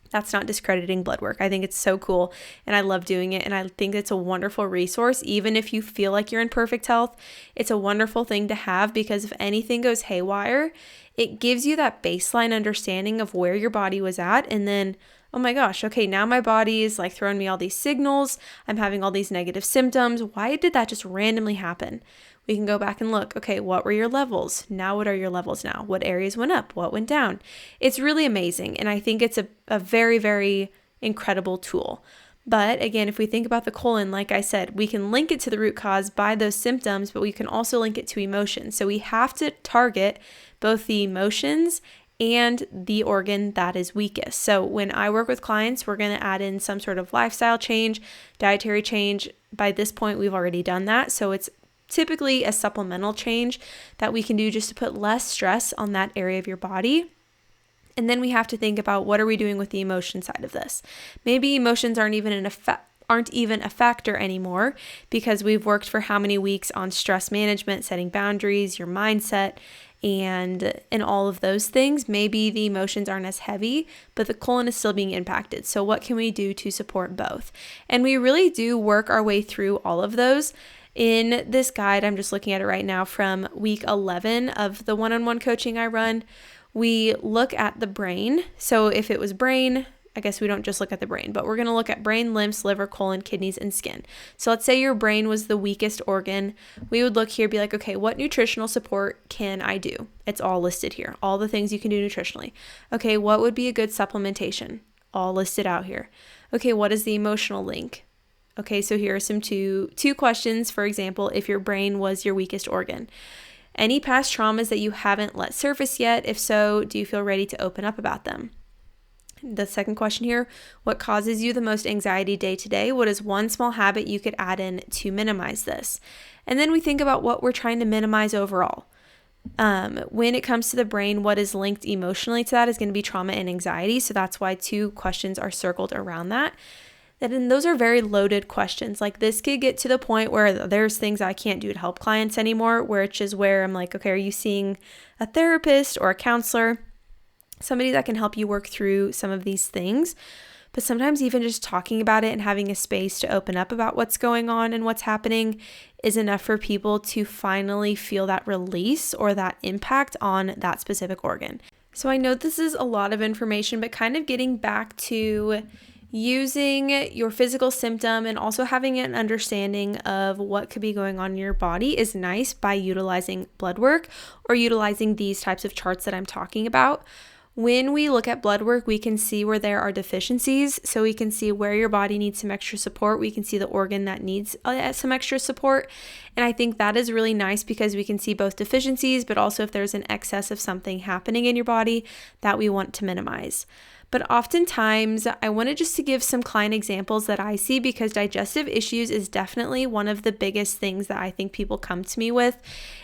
That's not discrediting blood work. I think it's so cool and I love doing it. And I think it's a wonderful resource. Even if you feel like you're in perfect health, it's a wonderful thing to have because if anything goes haywire, it gives you that baseline understanding of where your body was at. And then, oh my gosh, okay, now my body is like throwing me all these signals. I'm having all these negative symptoms. Why did that just randomly happen? We can go back and look, okay, what were your levels? Now, what are your levels now? What areas went up? What went down? It's really amazing. And I think it's a very, very incredible tool. But again, if we think about the colon, like I said, we can link it to the root cause by those symptoms, but we can also link it to emotions. So we have to target both the emotions and the organ that is weakest. So when I work with clients, we're going to add in some sort of lifestyle change, dietary change. By this point, we've already done that. So it's typically a supplemental change that we can do just to put less stress on that area of your body. And then we have to think about what are we doing with the emotion side of this. Maybe emotions aren't even a factor anymore because we've worked for how many weeks on stress management, setting boundaries, your mindset, and all of those things. Maybe the emotions aren't as heavy, but the colon is still being impacted. So what can we do to support both? And we really do work our way through all of those. In this guide, I'm just looking at it right now from week 11 of the one-on-one coaching I run, we look at the brain. So if it was brain, I guess we don't just look at the brain, but we're going to look at brain, lymphs, liver, colon, kidneys, and skin. So let's say your brain was the weakest organ. We would look here, be like, okay, what nutritional support can I do? It's all listed here. All the things you can do nutritionally. Okay, what would be a good supplementation? All listed out here. Okay, what is the emotional link? Okay, so here are some two questions. For example, if your brain was your weakest organ. Any past traumas that you haven't let surface yet? If so, do you feel ready to open up about them? The second question here, what causes you the most anxiety day to day? What is one small habit you could add in to minimize this? And then we think about what we're trying to minimize overall. When it comes to the brain, what is linked emotionally to that is going to be trauma and anxiety. So that's why 2 questions are circled around that. And those are very loaded questions. Like this could get to the point where there's things I can't do to help clients anymore, which is where I'm like, okay, are you seeing a therapist or a counselor? Somebody that can help you work through some of these things. But sometimes even just talking about it and having a space to open up about what's going on and what's happening is enough for people to finally feel that release or that impact on that specific organ. So I know this is a lot of information, but kind of getting back to using your physical symptom and also having an understanding of what could be going on in your body is nice by utilizing blood work or utilizing these types of charts that I'm talking about. When we look at blood work, we can see where there are deficiencies. So we can see where your body needs some extra support. We can see the organ that needs some extra support. And I think that is really nice because we can see both deficiencies, but also if there's an excess of something happening in your body that we want to minimize. But oftentimes, I wanted just to give some client examples that I see because digestive issues is definitely one of the biggest things that I think people come to me with.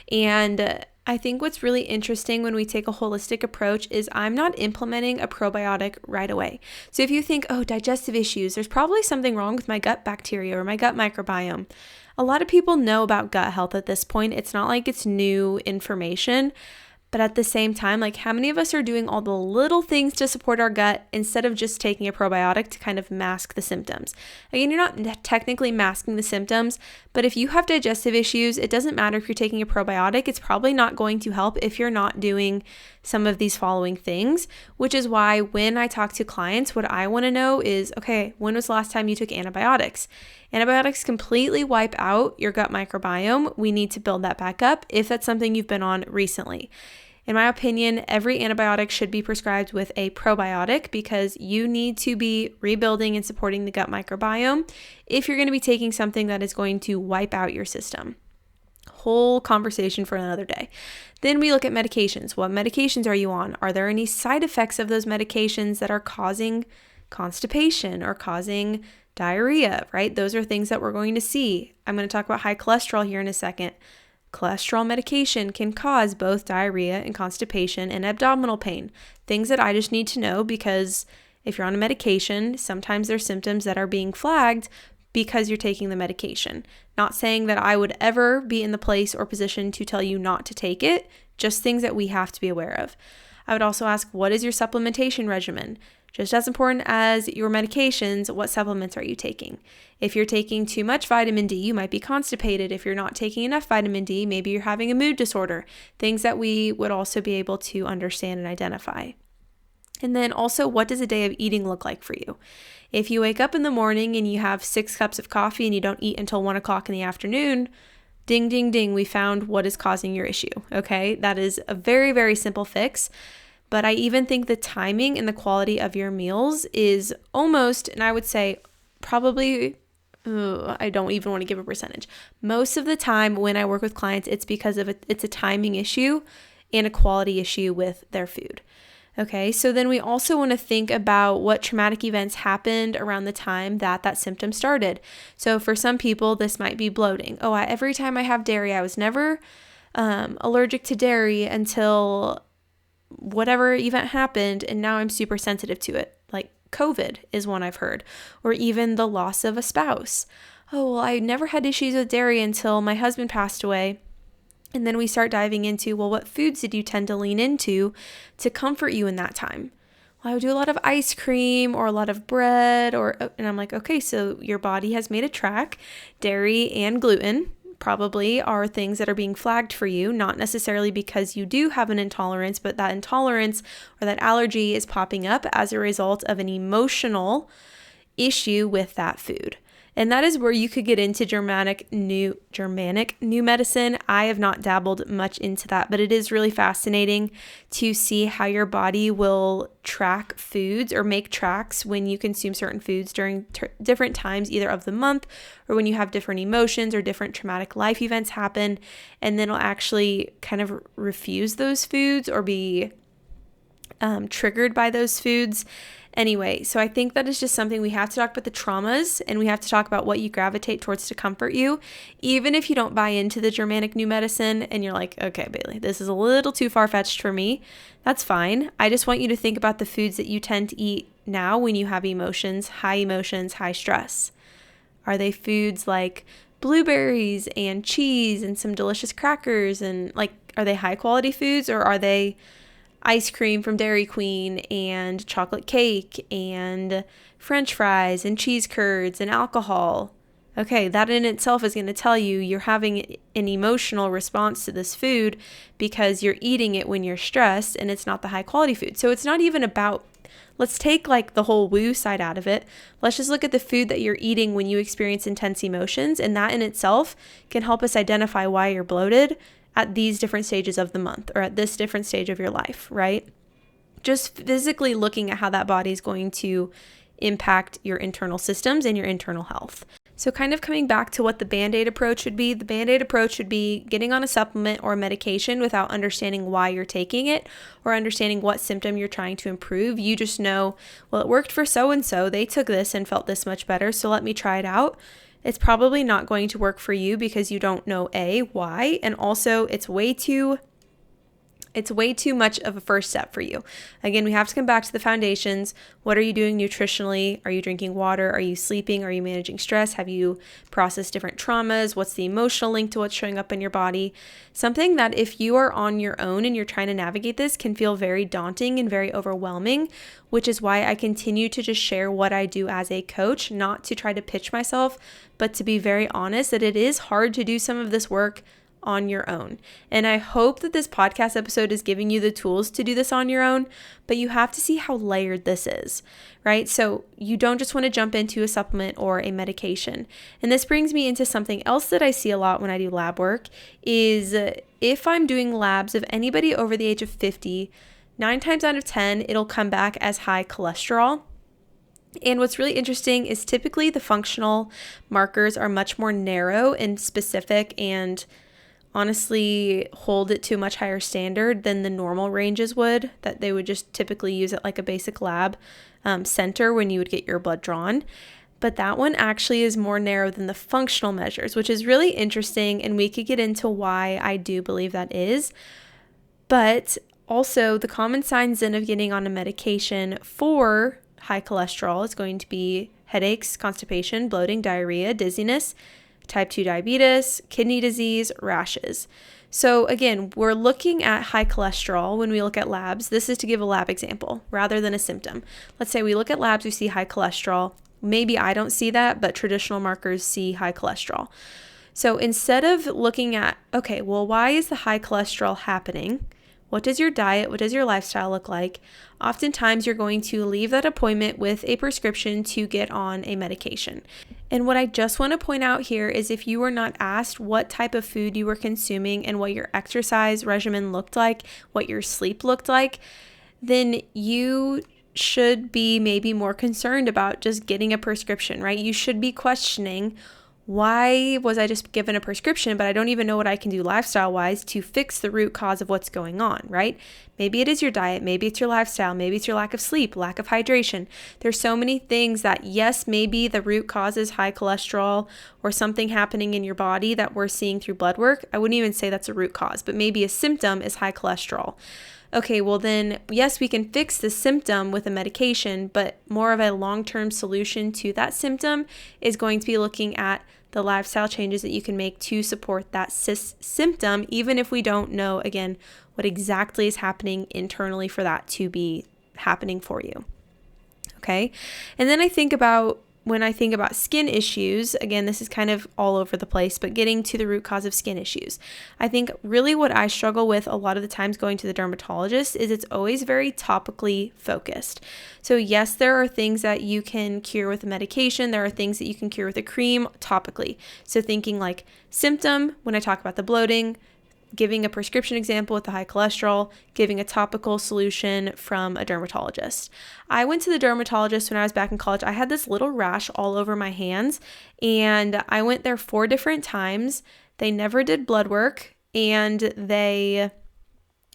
And I think what's really interesting when we take a holistic approach is I'm not implementing a probiotic right away. So if you think, oh, digestive issues, there's probably something wrong with my gut bacteria or my gut microbiome. A lot of people know about gut health at this point. It's not like it's new information. But at the same time, like how many of us are doing all the little things to support our gut instead of just taking a probiotic to kind of mask the symptoms? Again, you're not technically masking the symptoms, but if you have digestive issues, it doesn't matter if you're taking a probiotic. It's probably not going to help if you're not doing some of these following things, which is why when I talk to clients, what I want to know is, okay, when was the last time you took antibiotics? Antibiotics completely wipe out your gut microbiome. We need to build that back up if that's something you've been on recently. In my opinion, every antibiotic should be prescribed with a probiotic because you need to be rebuilding and supporting the gut microbiome if you're going to be taking something that is going to wipe out your system. Whole conversation for another day. Then we look at medications. What medications are you on? Are there any side effects of those medications that are causing constipation or causing diarrhea, right? Those are things that we're going to see. I'm going to talk about high cholesterol here in a second. Cholesterol medication can cause both diarrhea and constipation and abdominal pain. Things that I just need to know because If you're on a medication, sometimes there's symptoms that are being flagged because you're taking the medication. Not saying that I would ever be in the place or position to tell you not to take it, just things that we have to be aware of. I would also ask, what is your supplementation regimen? Just as important as your medications, what supplements are you taking? If you're taking too much vitamin D, you might be constipated. If you're not taking enough vitamin D, maybe you're having a mood disorder. Things that we would also be able to understand and identify. And then also, what does a day of eating look like for you? If you wake up in the morning and you have 6 cups of coffee and you don't eat until 1 o'clock in the afternoon, ding, ding, ding, we found what is causing your issue, okay? That is a very, very simple fix. But I even think the timing and the quality of your meals is almost, and I would say probably, I don't even want to give a percentage. Most of the time when I work with clients, it's because of it's a timing issue and a quality issue with their food. Okay, so then we also want to think about what traumatic events happened around the time that symptom started. So for some people, this might be bloating. Every time I have dairy, I was never allergic to dairy until whatever event happened, and now I'm super sensitive to it. Like COVID is one I've heard, or even the loss of a spouse. I never had issues with dairy until my husband passed away. And then we start diving into, what foods did you tend to lean into to comfort you in that time? I would do a lot of ice cream or a lot of bread, and I'm like, okay, so your body has made a track. Dairy and gluten probably are things that are being flagged for you, not necessarily because you do have an intolerance, but that intolerance or that allergy is popping up as a result of an emotional issue with that food. And that is where you could get into Germanic new medicine. I have not dabbled much into that, but it is really fascinating to see how your body will track foods or make tracks when you consume certain foods during different times, either of the month or when you have different emotions or different traumatic life events happen. And then it'll actually kind of refuse those foods or be triggered by those foods. Anyway, so I think that is just something we have to talk about the traumas, and we have to talk about what you gravitate towards to comfort you. Even if you don't buy into the Germanic new medicine and you're like, okay, Bailey, this is a little too far-fetched for me, that's fine. I just want you to think about the foods that you tend to eat now when you have emotions, high stress. Are they foods like blueberries and cheese and some delicious crackers, and are they high quality foods, or are they ice cream from Dairy Queen and chocolate cake and French fries and cheese curds and alcohol? Okay, that in itself is going to tell you you're having an emotional response to this food because you're eating it when you're stressed, and it's not the high quality food. So it's not even about, let's take the whole woo side out of it. Let's just look at the food that you're eating when you experience intense emotions, and that in itself can help us identify why you're bloated at these different stages of the month or at this different stage of your life, right? Just physically looking at how that body is going to impact your internal systems and your internal health. So kind of coming back to what the Band-Aid approach would be, the Band-Aid approach would be getting on a supplement or a medication without understanding why you're taking it or understanding what symptom you're trying to improve. You just know, it worked for so-and-so, they took this and felt this much better, so let me try it out. It's probably not going to work for you because you don't know why, and also it's way too much of a first step for you. Again, we have to come back to the foundations. What are you doing nutritionally? Are you drinking water? Are you sleeping? Are you managing stress? Have you processed different traumas? What's the emotional link to what's showing up in your body? Something that if you are on your own and you're trying to navigate this can feel very daunting and very overwhelming, which is why I continue to just share what I do as a coach, not to try to pitch myself, but to be very honest that it is hard to do some of this work on your own. And I hope that this podcast episode is giving you the tools to do this on your own, but you have to see how layered this is, right? So you don't just want to jump into a supplement or a medication. And this brings me into something else that I see a lot when I do lab work is if I'm doing labs of anybody over the age of 50, 9 times out of 10, it'll come back as high cholesterol. And what's really interesting is typically the functional markers are much more narrow and specific and honestly hold it to a much higher standard than the normal ranges would, that they would just typically use at a basic lab center when you would get your blood drawn. But that one actually is more narrow than the functional measures, which is really interesting, and we could get into why I do believe that is. But also the common signs then of getting on a medication for high cholesterol is going to be headaches, constipation, bloating, diarrhea, dizziness, type 2 diabetes, kidney disease, rashes. So again, we're looking at high cholesterol when we look at labs. This is to give a lab example rather than a symptom. Let's say we look at labs, we see high cholesterol. Maybe I don't see that, but traditional markers see high cholesterol. So instead of looking at, okay, well, why is the high cholesterol happening? What does your diet, what does your lifestyle look like? Oftentimes, you're going to leave that appointment with a prescription to get on a medication. And what I just want to point out here is if you were not asked what type of food you were consuming and what your exercise regimen looked like, what your sleep looked like, then you should be maybe more concerned about just getting a prescription, right? You should be questioning, why was I just given a prescription, but I don't even know what I can do lifestyle-wise to fix the root cause of what's going on, right? Maybe it is your diet, maybe it's your lifestyle, maybe it's your lack of sleep, lack of hydration. There's so many things that, yes, maybe the root cause is high cholesterol or something happening in your body that we're seeing through blood work. I wouldn't even say that's a root cause, but maybe a symptom is high cholesterol. Okay, well then, yes, we can fix the symptom with a medication, but more of a long-term solution to that symptom is going to be looking at the lifestyle changes that you can make to support that symptom, even if we don't know, again, what exactly is happening internally for that to be happening for you. Okay, and then when I think about skin issues, again, this is kind of all over the place, but getting to the root cause of skin issues. I think really what I struggle with a lot of the times going to the dermatologist is it's always very topically focused. So yes, there are things that you can cure with a medication. There are things that you can cure with a cream topically. So thinking like symptom, when I talk about the bloating, giving a prescription example with the high cholesterol, giving a topical solution from a dermatologist. I went to the dermatologist when I was back in college. I had this little rash all over my hands, and I went there 4 different times. They never did blood work, and they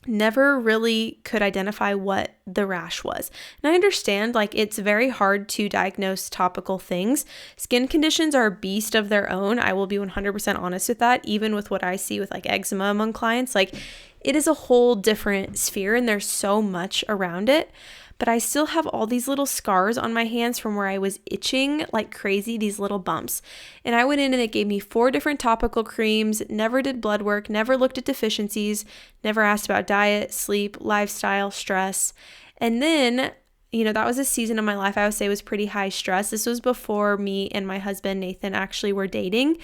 never really could identify what the rash was. And I understand, like, it's very hard to diagnose topical things. Skin conditions are a beast of their own. I will be 100% honest with that. Even with what I see with like eczema among clients, like it is a whole different sphere and there's so much around it. But I still have all these little scars on my hands from where I was itching like crazy, these little bumps. And I went in and it gave me 4 different topical creams, never did blood work, never looked at deficiencies, never asked about diet, sleep, lifestyle, stress. And then, that was a season of my life I would say was pretty high stress. This was before me and my husband, Nathan, actually were dating.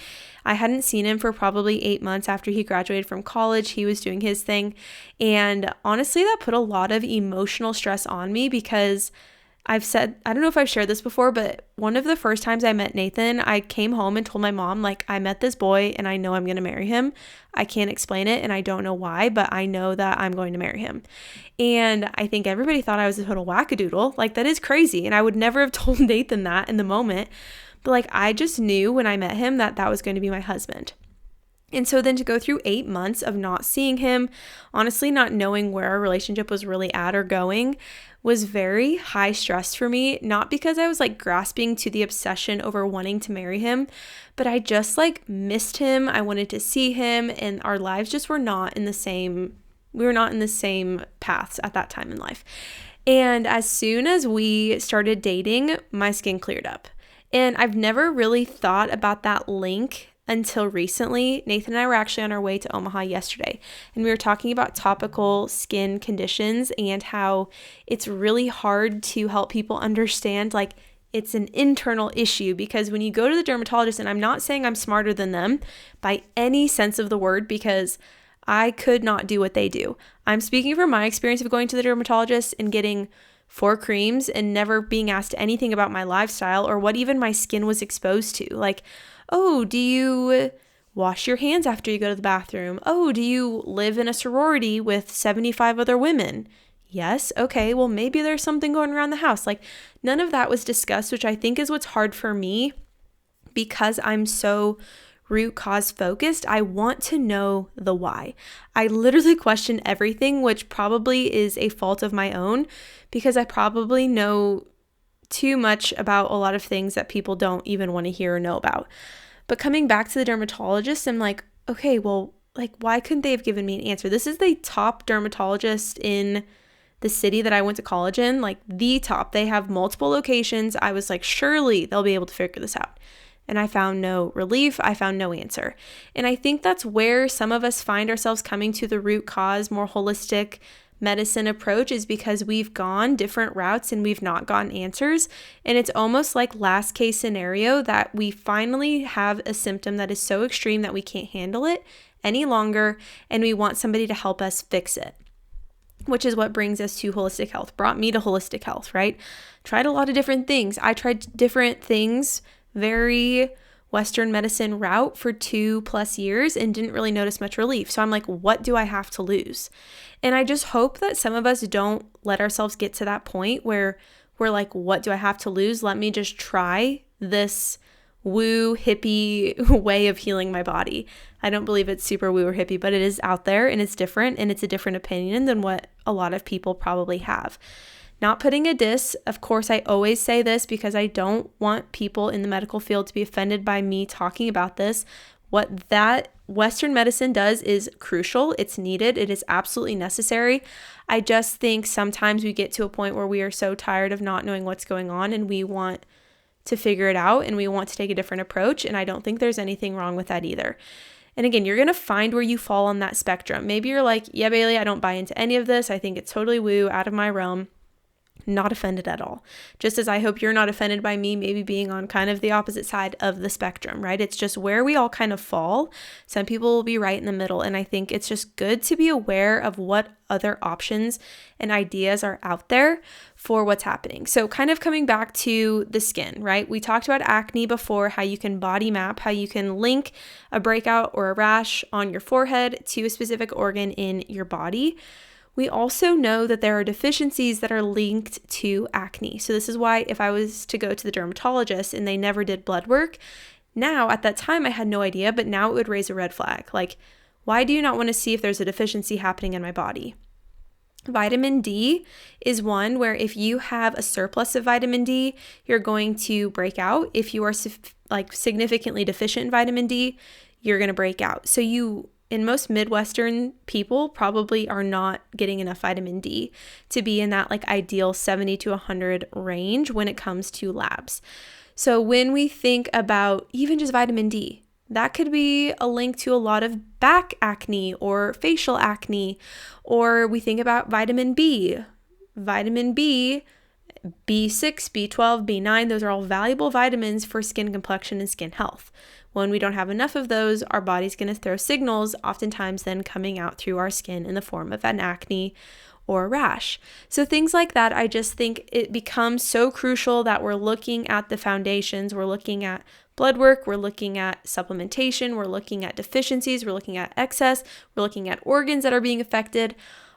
I hadn't seen him for probably 8 months after he graduated from college. He was doing his thing. And honestly, that put a lot of emotional stress on me because I don't know if I've shared this before, but one of the first times I met Nathan, I came home and told my mom, like, I met this boy and I know I'm going to marry him. I can't explain it and I don't know why, but I know that I'm going to marry him. And I think everybody thought I was a total wackadoodle. Like, that is crazy. And I would never have told Nathan that in the moment. But like, I just knew when I met him that was going to be my husband. And so then to go through 8 months of not seeing him, honestly not knowing where our relationship was really at or going, was very high stress for me. Not because I was like grasping to the obsession over wanting to marry him, but I just like missed him. I wanted to see him, and our lives just were not in the same, we were not in the same paths at that time in life. And as soon as we started dating, my skin cleared up. And I've never really thought about that link until recently. Nathan and I were actually on our way to Omaha yesterday, and we were talking about topical skin conditions and how it's really hard to help people understand, like, it's an internal issue, because when you go to the dermatologist, and I'm not saying I'm smarter than them by any sense of the word, because I could not do what they do. I'm speaking from my experience of going to the dermatologist and getting 4 creams and never being asked anything about my lifestyle or what even my skin was exposed to. Like, oh, do you wash your hands after you go to the bathroom? Oh, do you live in a sorority with 75 other women? Yes. Okay. Well, maybe there's something going around the house. Like, none of that was discussed, which I think is what's hard for me because I'm so root cause focused. I want to know the why. I literally question everything, which probably is a fault of my own because I probably know too much about a lot of things that people don't even want to hear or know about. But coming back to the dermatologist, I'm like, okay, well, like, why couldn't they have given me an answer? This is the top dermatologist in the city that I went to college in, like the top. They have multiple locations. I was like, surely they'll be able to figure this out. And I found no relief. I found no answer. And I think that's where some of us find ourselves coming to the root cause, more holistic medicine approach, is because we've gone different routes and we've not gotten answers. And it's almost like last case scenario that we finally have a symptom that is so extreme that we can't handle it any longer, and we want somebody to help us fix it, which is what brings us to holistic health, brought me to holistic health, right? Tried a lot of different things. I tried different things, very Western medicine route for 2+ years, and didn't really notice much relief. So I'm like, what do I have to lose? And I just hope that some of us don't let ourselves get to that point where we're like, what do I have to lose? Let me just try this woo hippie way of healing my body. I don't believe it's super woo or hippie, but it is out there and it's different, and it's a different opinion than what a lot of people probably have. Not putting a diss, of course, I always say this because I don't want people in the medical field to be offended by me talking about this. What that Western medicine does is crucial. It's needed. It is absolutely necessary. I just think sometimes we get to a point where we are so tired of not knowing what's going on, and we want to figure it out, and we want to take a different approach. And I don't think there's anything wrong with that either. And again, you're going to find where you fall on that spectrum. Maybe you're like, yeah, Bailey, I don't buy into any of this. I think it's totally woo, out of my realm. Not offended at all. Just as I hope you're not offended by me maybe being on kind of the opposite side of the spectrum, right? It's just where we all kind of fall. Some people will be right in the middle. And I think it's just good to be aware of what other options and ideas are out there for what's happening. So kind of coming back to the skin, right? We talked about acne before, how you can body map, how you can link a breakout or a rash on your forehead to a specific organ in your body. We also know that there are deficiencies that are linked to acne. So this is why if I was to go to the dermatologist and they never did blood work, now at that time I had no idea, but now it would raise a red flag. Like, why do you not want to see if there's a deficiency happening in my body? Vitamin D is one where if you have a surplus of vitamin D, you're going to break out. If you are significantly deficient in vitamin D, you're going to break out. So in most Midwestern people probably are not getting enough vitamin D to be in that ideal 70 to 100 range when it comes to labs. So when we think about even just vitamin D, that could be a link to a lot of back acne or facial acne. Or we think about vitamin B, B6, B12, B9, those are all valuable vitamins for skin complexion and skin health. When we don't have enough of those, our body's going to throw signals, oftentimes then coming out through our skin in the form of an acne or a rash. So things like that, I just think it becomes so crucial that we're looking at the foundations, we're looking at blood work, we're looking at supplementation, we're looking at deficiencies, we're looking at excess, we're looking at organs that are being affected.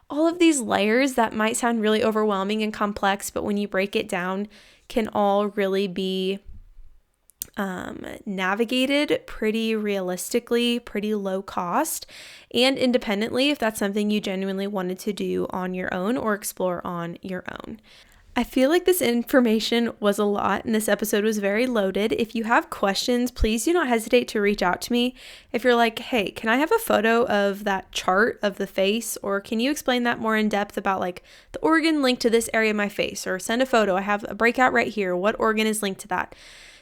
All of these layers that might sound really overwhelming and complex, but when you break it down, can all really be navigated pretty realistically, pretty low cost, and independently if that's something you genuinely wanted to do on your own or explore on your own. I feel like this information was a lot and this episode was very loaded. If you have questions, please do not hesitate to reach out to me. If you're like, hey, can I have a photo of that chart of the face? Or can you explain that more in depth about the organ linked to this area of my face? Or send a photo. I have a breakout right here. What organ is linked to that?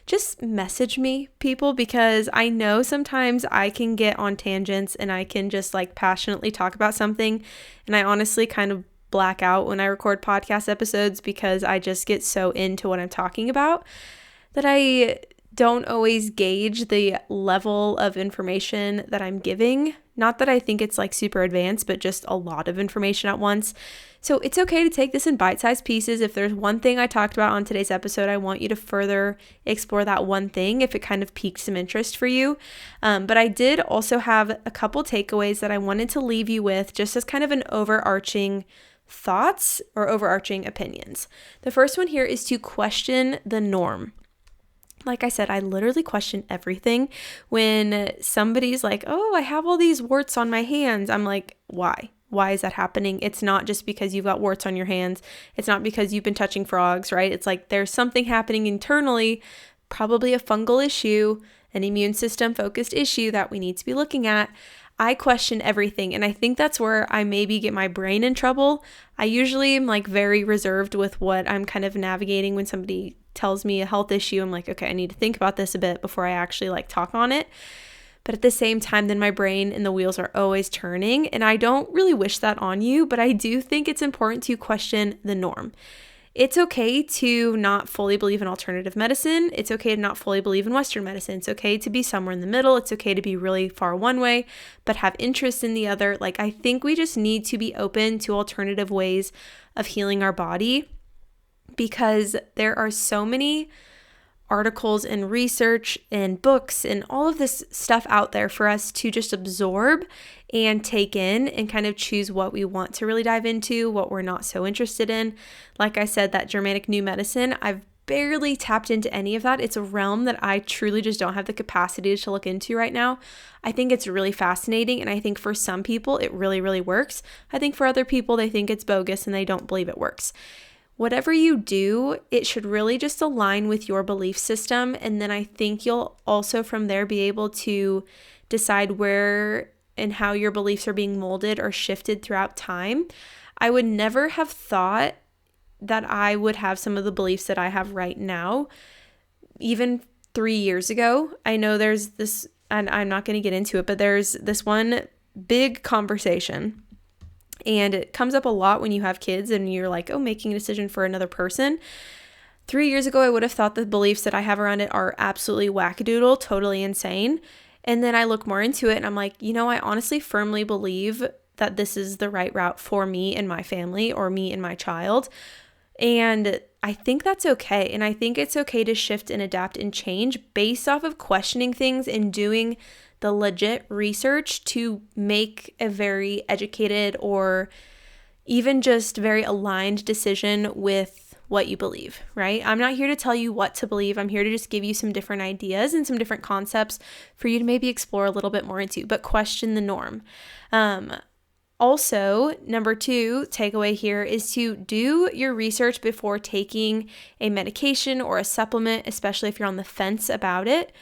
Just message me, people, because I know sometimes I can get on tangents and I can just passionately talk about something. And I honestly kind of black out when I record podcast episodes because I just get so into what I'm talking about that I don't always gauge the level of information that I'm giving. Not that I think it's super advanced, but just a lot of information at once. So it's okay to take this in bite-sized pieces. If there's one thing I talked about on today's episode, I want you to further explore that one thing if it kind of piqued some interest for you. But I did also have a couple takeaways that I wanted to leave you with just as kind of an overarching thoughts or overarching opinions. The first one here is to question the norm. Like I said, I literally question everything. When somebody's like, oh, I have all these warts on my hands, I'm like, why? Why is that happening? It's not just because you've got warts on your hands. It's not because you've been touching frogs, right? It's there's something happening internally, probably a fungal issue, an immune system focused issue that we need to be looking at. I question everything. And I think that's where I maybe get my brain in trouble. I usually am like very reserved with what I'm kind of navigating when somebody tells me a health issue. I'm like, okay, I need to think about this a bit before I actually like talk on it. But at the same time, then my brain and the wheels are always turning. And I don't really wish that on you, but I do think it's important to question the norm. It's okay to not fully believe in alternative medicine. It's okay to not fully believe in Western medicine. It's okay to be somewhere in the middle. It's okay to be really far one way, but have interest in the other. Like, I think we just need to be open to alternative ways of healing our body, because there are so many articles and research and books and all of this stuff out there for us to just absorb and take in and kind of choose what we want to really dive into, what we're not so interested in. Like I said, that Germanic New Medicine, I've barely tapped into any of that. It's a realm that I truly just don't have the capacity to look into right now. I think it's really fascinating, and I think for some people it really, really works. I think for other people, they think it's bogus and they don't believe it works. Whatever you do, it should really just align with your belief system. And then I think you'll also from there be able to decide where and how your beliefs are being molded or shifted throughout time. I would never have thought that I would have some of the beliefs that I have right now, even 3 years ago. I know there's this, and I'm not going to get into it, but there's this one big conversation. And it comes up a lot when you have kids and you're like, oh, making a decision for another person. 3 years ago, I would have thought the beliefs that I have around it are absolutely wackadoodle, totally insane. And then I look more into it and I'm like, I honestly firmly believe that this is the right route for me and my family, or me and my child. And I think that's okay. And I think it's okay to shift and adapt and change based off of questioning things and doing the legit research to make a very educated or even just very aligned decision with what you believe, right? I'm not here to tell you what to believe. I'm here to just give you some different ideas and some different concepts for you to maybe explore a little bit more into, but question the norm. Also, number 2 takeaway here is to do your research before taking a medication or a supplement, especially if you're on the fence about it.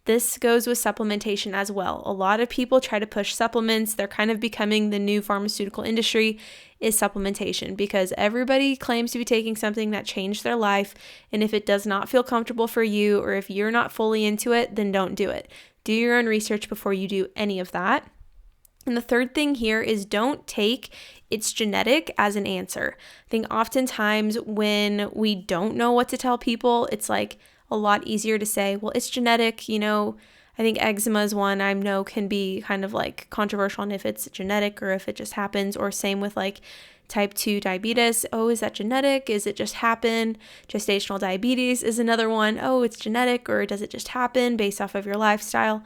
This goes with supplementation as well. A lot of people try to push supplements. They're kind of becoming the new pharmaceutical industry is supplementation, because everybody claims to be taking something that changed their life. And if it does not feel comfortable for you, or if you're not fully into it, then don't do it. Do your own research before you do any of that. And the third thing here is don't take it's genetic as an answer. I think oftentimes when we don't know what to tell people, it's like a lot easier to say, well, it's genetic. I think eczema is one I know can be kind of like controversial on if it's genetic or if it just happens, or same with like type 2 diabetes. Oh, is that genetic? Is it just happen? Gestational diabetes is another one. Oh, it's genetic, or does it just happen based off of your lifestyle?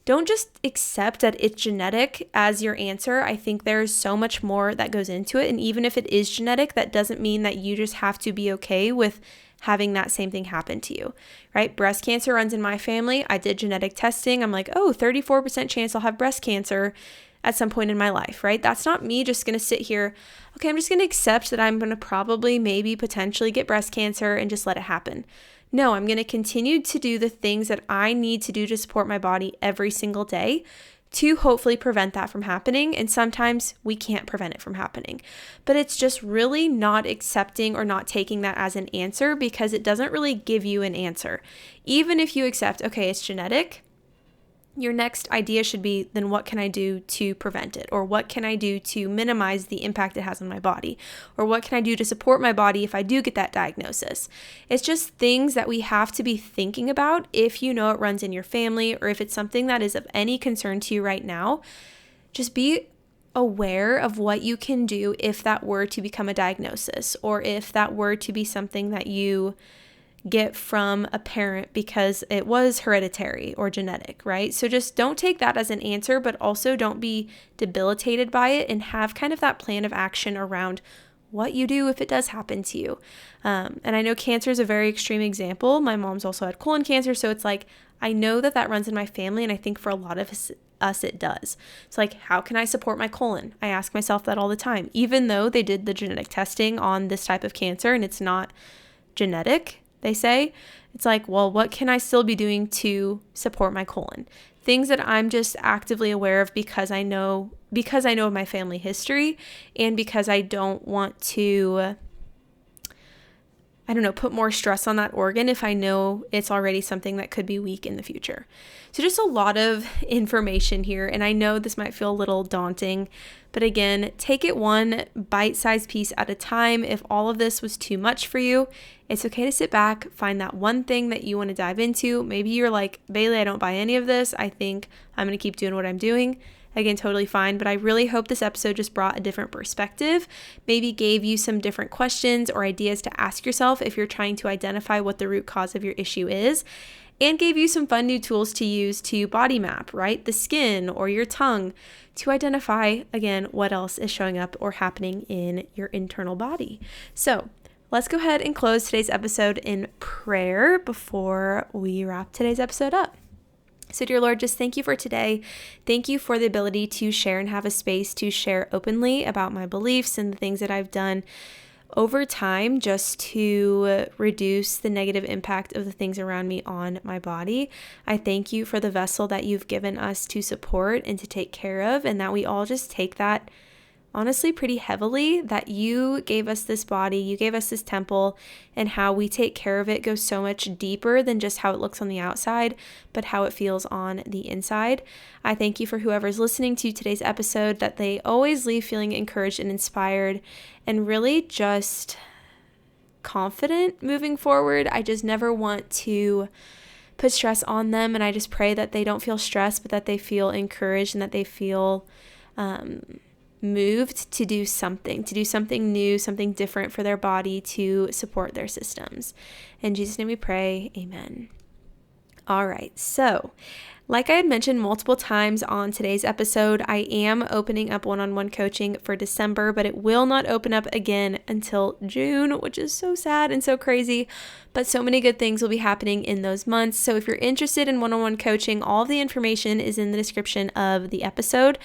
Don't just accept that it's genetic as your answer. I think there's so much more that goes into it. And even if it is genetic, that doesn't mean that you just have to be okay with having that same thing happen to you, right? Breast cancer runs in my family. I did genetic testing. I'm like, 34% chance I'll have breast cancer at some point in my life, right? That's not me just going to sit here. Okay, I'm just going to accept that I'm going to probably, maybe, potentially get breast cancer and just let it happen. No, I'm going to continue to do the things that I need to do to support my body every single day to hopefully prevent that from happening. And sometimes we can't prevent it from happening. But it's just really not accepting or not taking that as an answer, because it doesn't really give you an answer. Even if you accept, okay, it's genetic, your next idea should be, then what can I do to prevent it? Or what can I do to minimize the impact it has on my body? Or what can I do to support my body if I do get that diagnosis? It's just things that we have to be thinking about if you know it runs in your family, or if it's something that is of any concern to you right now. Just be aware of what you can do if that were to become a diagnosis, or if that were to be something that you get from a parent because it was hereditary or genetic, right? So just don't take that as an answer, but also don't be debilitated by it, and have kind of that plan of action around what you do if it does happen to you. And I know cancer is a very extreme example. My mom's also had colon cancer, so it's like, I know that runs in my family, and I think for a lot of us it does. It's like, how can I support my colon? I ask myself that all the time. Even though they did the genetic testing on this type of cancer and it's not genetic, they say. It's like, well, what can I still be doing to support my colon? Things that I'm just actively aware of because I know of my family history, and because I don't want to, put more stress on that organ if I know it's already something that could be weak in the future. So just a lot of information here, and I know this might feel a little daunting, but again, take it one bite-sized piece at a time. If all of this was too much for you, it's okay to sit back, find that one thing that you want to dive into. Maybe you're like, Bailey, I don't buy any of this. I think I'm going to keep doing what I'm doing. Again, totally fine, but I really hope this episode just brought a different perspective, maybe gave you some different questions or ideas to ask yourself if you're trying to identify what the root cause of your issue is, and gave you some fun new tools to use to body map, right? The skin or your tongue to identify, again, what else is showing up or happening in your internal body. So let's go ahead and close today's episode in prayer before we wrap today's episode up. So dear Lord, just thank you for today. Thank you for the ability to share and have a space to share openly about my beliefs and the things that I've done over time just to reduce the negative impact of the things around me on my body. I thank you for the vessel that you've given us to support and to take care of, and that we all just take that honestly pretty heavily, that you gave us this body, you gave us this temple, and how we take care of it goes so much deeper than just how it looks on the outside, but how it feels on the inside. I thank you for whoever's listening to today's episode, that they always leave feeling encouraged and inspired and really just confident moving forward. I just never want to put stress on them, and I just pray that they don't feel stressed, but that they feel encouraged and that they feel moved to do something new, something different for their body to support their systems. In Jesus' name we pray, amen. All right, so like I had mentioned multiple times on today's episode, I am opening up one-on-one coaching for December, but it will not open up again until June, which is so sad and so crazy, but so many good things will be happening in those months. So if you're interested in one-on-one coaching, all of the information is in the description of the episode.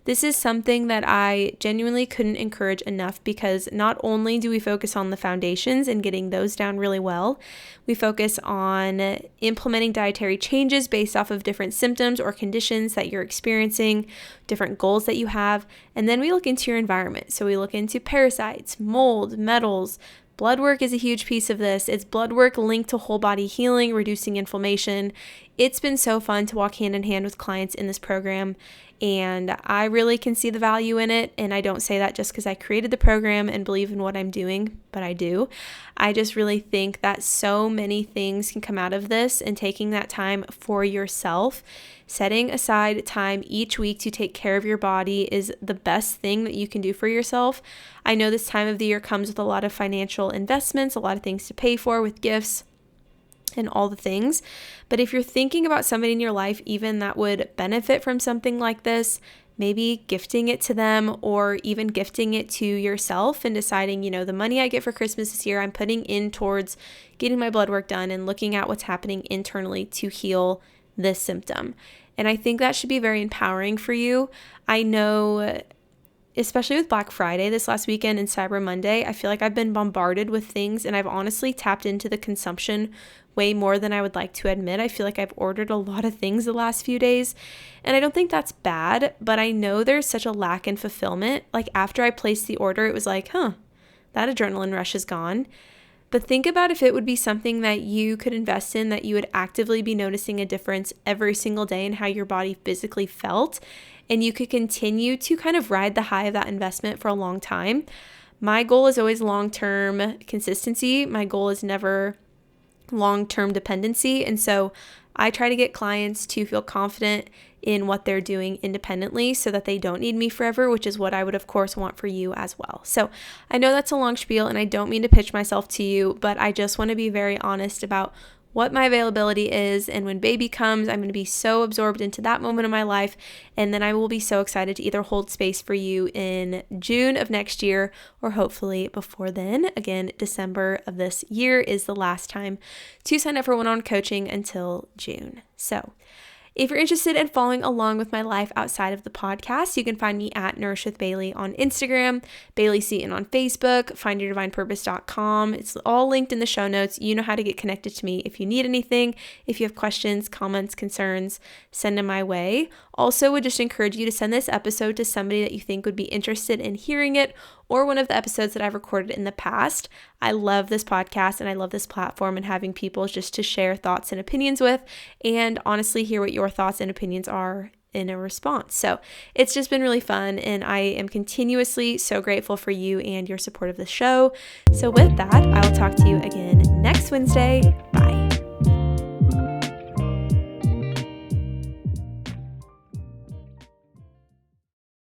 This is something that I genuinely couldn't encourage enough, because not only do we focus on the foundations and getting those down really well, we focus on implementing dietary changes based off of different symptoms or conditions that you're experiencing, different goals that you have, and then we look into your environment. So we look into parasites, mold, metals. Blood work is a huge piece of this. It's blood work linked to whole body healing, reducing inflammation. It's been so fun to walk hand in hand with clients in this program, and I really can see the value in it. And I don't say that just because I created the program and believe in what I'm doing, but I do. I just really think that so many things can come out of this, and taking that time for yourself, setting aside time each week to take care of your body is the best thing that you can do for yourself. I know this time of the year comes with a lot of financial investments, a lot of things to pay for with gifts and all the things. But if you're thinking about somebody in your life even that would benefit from something like this, maybe gifting it to them, or even gifting it to yourself and deciding, the money I get for Christmas this year, I'm putting in towards getting my blood work done and looking at what's happening internally to heal this symptom. And I think that should be very empowering for you. I know, especially with Black Friday this last weekend and Cyber Monday, I feel like I've been bombarded with things, and I've honestly tapped into the consumption way more than I would like to admit. I feel like I've ordered a lot of things the last few days, and I don't think that's bad, but I know there's such a lack in fulfillment. Like after I placed the order, it was like, that adrenaline rush is gone. But think about if it would be something that you could invest in, that you would actively be noticing a difference every single day in how your body physically felt, and you could continue to kind of ride the high of that investment for a long time. My goal is always long-term consistency. My goal is never long-term dependency. And so I try to get clients to feel confident in what they're doing independently so that they don't need me forever, which is what I would of course want for you as well. So I know that's a long spiel, and I don't mean to pitch myself to you, but I just want to be very honest about what my availability is. And when baby comes, I'm going to be so absorbed into that moment of my life. And then I will be so excited to either hold space for you in June of next year, or hopefully before then. Again, December of this year is the last time to sign up for one-on-one coaching until June. So If you're interested in following along with my life outside of the podcast, you can find me at Nourish with Bailey on Instagram, Bailey Seaton on Facebook, findyourdivinepurpose.com. It's all linked in the show notes. You know how to get connected to me if you need anything. If you have questions, comments, concerns, send them my way. Also, would just encourage you to send this episode to somebody that you think would be interested in hearing it, or one of the episodes that I've recorded in the past. I love this podcast and I love this platform and having people just to share thoughts and opinions with, and honestly hear what your thoughts and opinions are in a response. So it's just been really fun, and I am continuously so grateful for you and your support of the show. So with that, I will talk to you again next Wednesday. Bye.